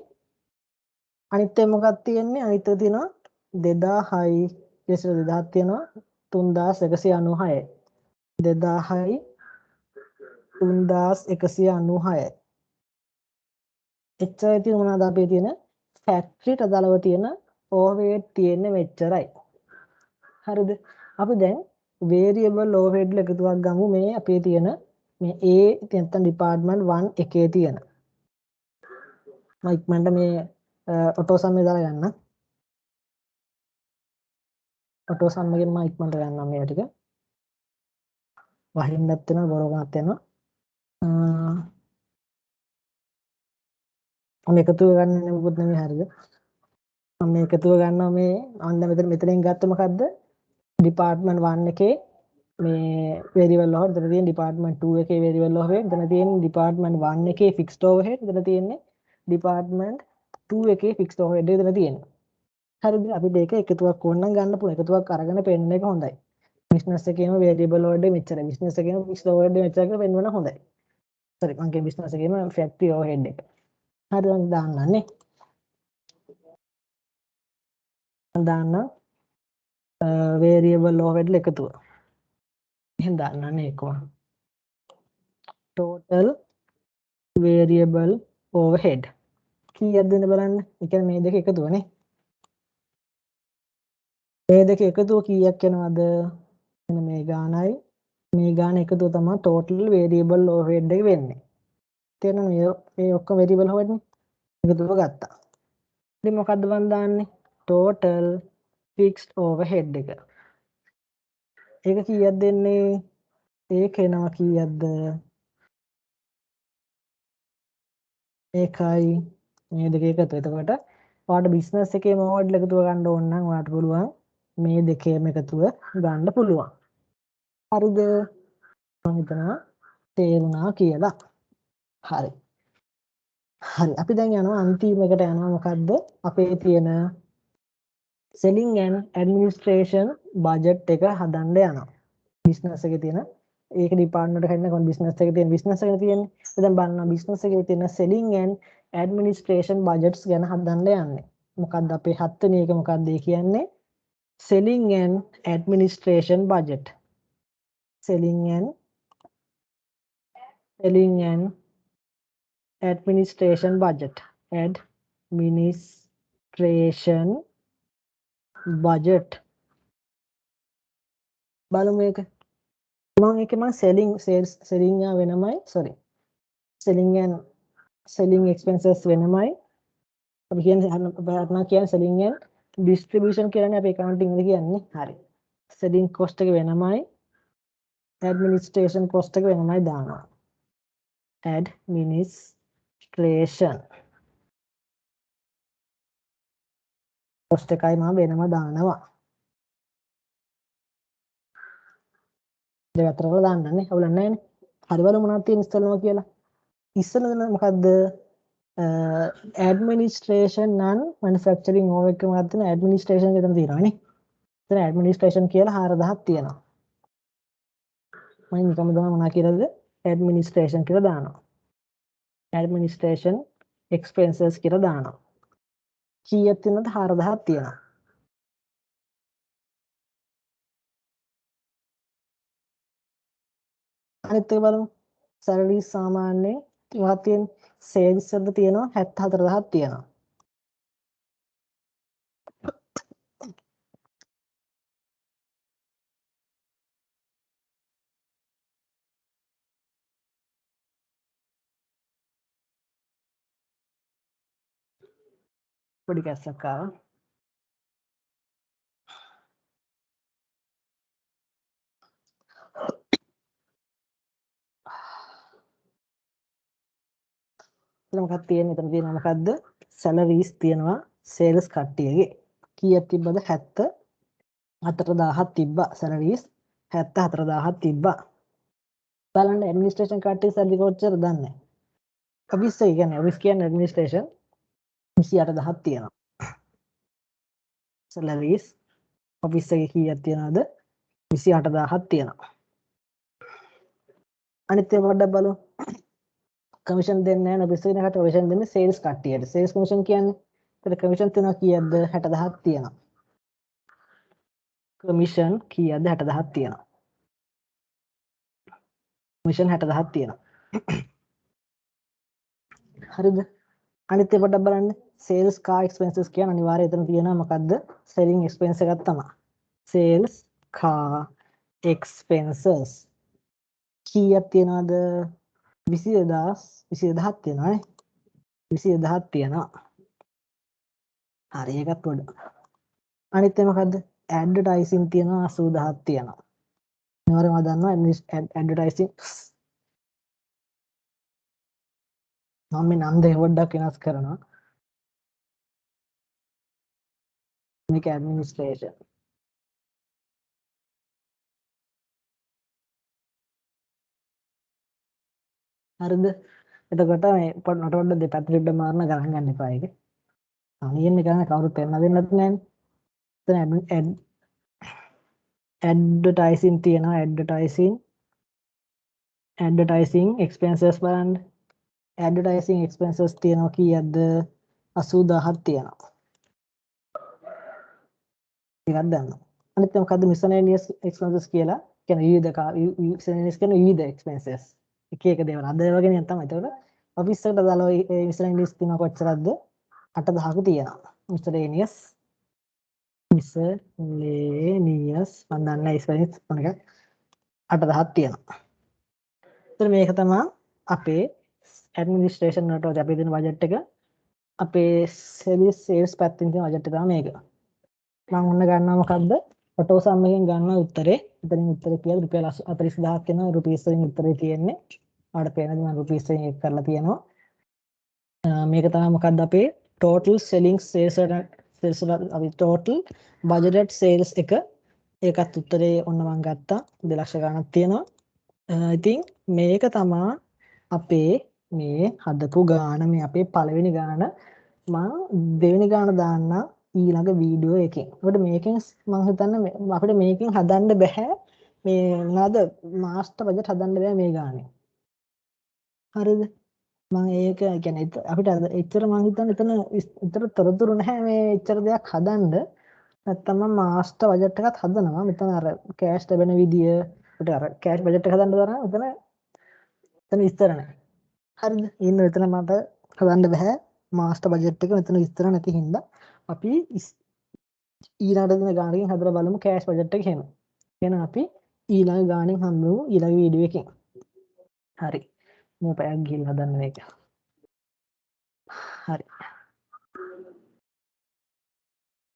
අනිත් එක මොකක්ද තියෙන්නේ? අනිත් එක තියෙනවා 2000යි ඉතින් 2000ක් තියෙනවා 3196යි 2000යි 3196යි එච්චරයි තියෙන මොනවාද අපේ තියෙන ෆැක්ටරියට අදාළව තියෙන ඕවර්හෙඩ් තියෙන්නේ මෙච්චරයි. හරිද? අපි දැන් වේරියබල් ඕවර්හෙඩ් එකතුවක් ගමු මේ අපේ තියෙන මේ A නැත්නම් ඩිපාර්ට්මන්ට් 1 එකේ තියෙන. මම ඉක්මනට මේ ඔටෝ සම් එක දාලා ගන්න. ඔටෝ සම් එකෙන් මම ඉක්මනට ගන්නම් මේවා ටික. වහින්නත් වෙනවා බොරවන්නත් වෙනවා. මම එකතුව ගන්න මොකුත් නෙමෙයි හරිද? මම එකතුව ගන්නවා මේ අන්න මෙතනින් ගත්ත මොකද්ද? ඩිපාර්ට්මන්ට් 1 එකේ මේ වේරියබල් ඕවර් එතන තියෙන ඩිපාර්ට්මන්ට් 2 එකේ වේරියබල් ඕවර් එතන තියෙන ඩිපාර්ට්මන්ට් 1 එකේ ෆික්ස්ඩ් ඕවර්හෙඩ් එතන තියෙන්නේ ඩිපාර්ට්මන්ට් 2 එකේ ෆික්ස්ඩ් ඕවර්හෙඩ් එතන තියෙනවා. හරිද? අපිට ඒක එකතුවක් ඕනනම් ගන්න පුළුවන්. එකතුවක් අරගෙන පෙන්නන එක හොඳයි. බිස්නස් එකේම වේරියබල් ඕවර්හෙඩ් මෙච්චරයි. බිස්නස් එකේම ෆික්ස්ඩ් ඕවර්හෙඩ් මෙච්චරයි කියලා පෙන්වන හොඳයි. සෝරි මම කිය බිස්නස් එකේම ෆැක්ටරි ඕවර්හෙඩ් එක. හරිද? මම දාන්නන්නේ. මම දාන්න වේරියබල් ඕවර්හෙඩ් එකතුව. එහෙනම් දාන්නන්නේ ඒකම. total variable overhead කීයක්ද දෙන්න බලන්න. ඒ කියන්නේ මේ දෙක එකතුවනේ. මේ දෙක එකතුව කීයක් වෙනවද? මෙන්න මේ ගානයි මේ ගාන එකතුව තමයි total variable overhead එක වෙන්නේ. තේරෙනවද? මේ ඔක්කොම variable overhead නේ. එකතුව ගත්තා. ඉතින් මොකද්ද මන් දාන්නේ? total fixed overhead එක. ඒක කීයක් දෙන්නේ? ඒක එනවා කීයක්ද? ඒකයි මේ දෙක එකතු. එතකොට ඔයාලට බිස්නස් එකේ මොකක්ද එකතුව ගන්න ඕන නම් ඔයාලට පුළුවන් මේ දෙකේම එකතුව ගන්න පුළුවන්. හරිද? මම හිතනවා තේරුණා කියලා. හරි. හරි. අපි දැන් යනවා අන්තිම එකට යනවා මොකද්ද? අපේ තියෙන selling and administration budget එක හදන්න යනවා. බිස්නස් එකේ තියෙන ඒක ඩිපාර්ට්මන්ට් එකක් නෙවෙයි බිස්නස් එකේ තියෙන බිස්නස් එකේ තියෙන්නේ. දැන් බලන්න බිස්නස් එකේ තියෙන selling and administration budgets ගැන හදන්න යන්නේ. මොකද්ද අපේ 7 වෙනි එක මොකද්ද ඒ කියන්නේ? selling and administration budget. selling and administration budget. administration budget. බලමු මේක. මම selling වෙනමයි sorry selling expenses වෙනමයි අපි කියන්නේ selling and distribution කියලානේ අපි accounting වල කියන්නේ. හරි. selling cost එක වෙනමයි administration cost එක වෙනමයි දානවා. administration cost එකයි මම වෙනම දානවා. දෙක අතර වල දාන්නනේ. අවුලක් නැහැ නේ. හරි බලමු මොනවද තියෙන ඉස්සෙල්ලාම කියලා. ඉස්සෙල්ලා මොකද්ද? administration non manufacturing overhead එක මොකක්ද තියෙන administration එක එතන තියෙනවා නේ. එතන administration කියලා 4000ක් තියෙනවා. මම නිකම්ම දානවා මොනවා කියලාද? administration කියලා දානවා. administration expenses කියලා දානවා. කීයක් තියෙනවද? 4000ක් තියෙනවා. අනිත් එක බලමු. salaries සාමාන්‍යයෙන් මොකක්ද තියෙන්නේ? sales වලද තියෙනවා 74000ක් තියෙනවා. පොඩි කැස්සක් ආවා. මොකක්ද තියෙන්නේ? එතන තියෙනවා මොකද්ද? salaries තියෙනවා sales කට්ටියගේ. කීයක් තිබ්බද? 74000ක් තිබ්බා. salaries 74000ක් තිබ්බා. බලන්න administration කට්ටිය salary කොච්චරද දන්නේ? office එක කියන්නේ office කියන්නේ administration 28000ක් තියෙනවා. salaries office එකේ කීයක් තියනවද? 28000ක් තියෙනවා. අනිත් ඒවා පොඩ්ඩක් බලමු. කමිෂන් දෙන්නේ නැහැ office එකේ කට කමිෂන් දෙන්නේ sales කට්ටියට. sales commission කියන්නේ ඒතර කමිෂන් තියෙනවා කීයක්ද? 60000ක් තියෙනවා. කමිෂන් කීයක්ද? 60000ක් තියෙනවා. කමිෂන් 60000ක් තියෙනවා. හරිද? අනිත් ඒ පොඩ්ඩක් බලන්න. sales car expenses කියන අනිවාර්යයෙන් එතන තියෙනවා මොකද්ද? selling expense එකක් තමයි. sales car expenses කීයක් තියනවද? 22000ක් තියෙනවා නේ. 22000ක් තියෙනවා. හරි ඒකත් පොඩ. අනිත් ඒ මොකද්ද? advertising තියෙනවා 80000ක් තියෙනවා. අනිවාර්යයෙන්ම දන්නවා advertising මම මේ නම් දෙක පොඩ්ඩක් වෙනස් කරනවා. මේක ඇඩ්මිනිස්ට්‍රේෂන්. හරිද? එතකොට මේ පොඩ්ඩක් දෙපැත්තට මාරන ගණන් ගන්න එපා ඒක. අනියන්නේ ගන්න කවුරුත් පෙන්න දෙන්නත් නැහැනේ. එතන ඇඩ්වර්ටයිසින් තියෙනවා. ඇඩ්වර්ටයිසින් එක්ස්පෙන්සස් බලන්න. ඇඩ්වර්ටයිසින් එක්ස්පෙන්සස් තියෙනවා කීයක්ද? 80000ක් තියෙනවා. ටිකක් දන්නවා. අනිත් එක මොකද්ද මිසෙලේනියස් එක්ස්පෙන්සස් කියලා? කියන්නේ මිසෙලේනියස් කියන්නේ විවිධ එක්ස්පෙන්සස්. එක එක දේවල්. අද වගේ නිකන් තමයි. ඒතකොට ඔෆිස් එකට දාලා ඒ මිසෙලේනියස් තියෙනවා කොච්චරක්ද? 8000ක තියෙනවා. මිසෙලේනියස් මම දන්නේ ඉස්පෙනිස් මොන එකක් 8000ක් තියෙනවා. ඒතර මේක තමයි අපේ ඇඩ්මිනිස්ට්‍රේෂන් වලට අපි දෙන බජට් එක. අපේ සේල්ස් පැත්තෙන් තියෙන බජට් එක තමයි මේක. මම ඔන්න ගන්නවා මොකද්ද? ෆොටෝ සම් එකෙන් ගන්නවා උත්තරේ. එතනින් උත්තරේ කියලා රුපියල් 40000ක් වෙනවා. රුපීස් වලින් උත්තරේ තියෙන්නේ. ඔයාලට පේනද මම රුපීස් වලින් එක් කරලා තියෙනවා. මේක තමයි මොකද්ද අපේ total selling sales අපි total budgeted sales එක. ඒකත් උත්තරේ ඔන්න මම ගත්තා. 2 ලක්ෂ ගණනක් තියෙනවා. ඉතින් මේක තමයි අපේ මේ හදපු ගාන මේ අපේ පළවෙනි ගාන මම දෙවෙනි ගාන දාන්න ඊළඟ වීඩියෝ එකෙන්. ඒකට මේකෙන් මම හිතන්නේ අපිට මේකෙන් හදන්න බෑ මේ මොනවාද මාස්ටර් බජට් හදන්න බෑ මේ ගානේ. හරිද? මම ඒක කියන්නේ අපිට එච්චර මම හිතන්නේ එතන විතර තොරතුරු නැහැ මේ එච්චර දෙයක් හදන්න. නැත්තම් මම මාස්ටර් බජට් එකක් හදනවා. මෙතන අර කෑෂ් ලැබෙන විදිය අපිට අර කෑෂ් බජට් එක හදන්න දානවා. එතන විස්තර නැහැ. හරිද? ඉන්න එතන මට හදන්න බෑ. මාස්ටර් බජට් එක මෙතන විස්තර නැති හින්දා අපි ඊළඟට දෙන ගානකින් හදලා බලමු කෑෂ් බජට් එක එහෙම. එහෙනම් අපි ඊළඟ ගානෙන් හම්බෙමු ඊළඟ වීඩියෝ එකෙන්. හරි. මම පැයක් ගිහින් හදන්න මේක. හරි.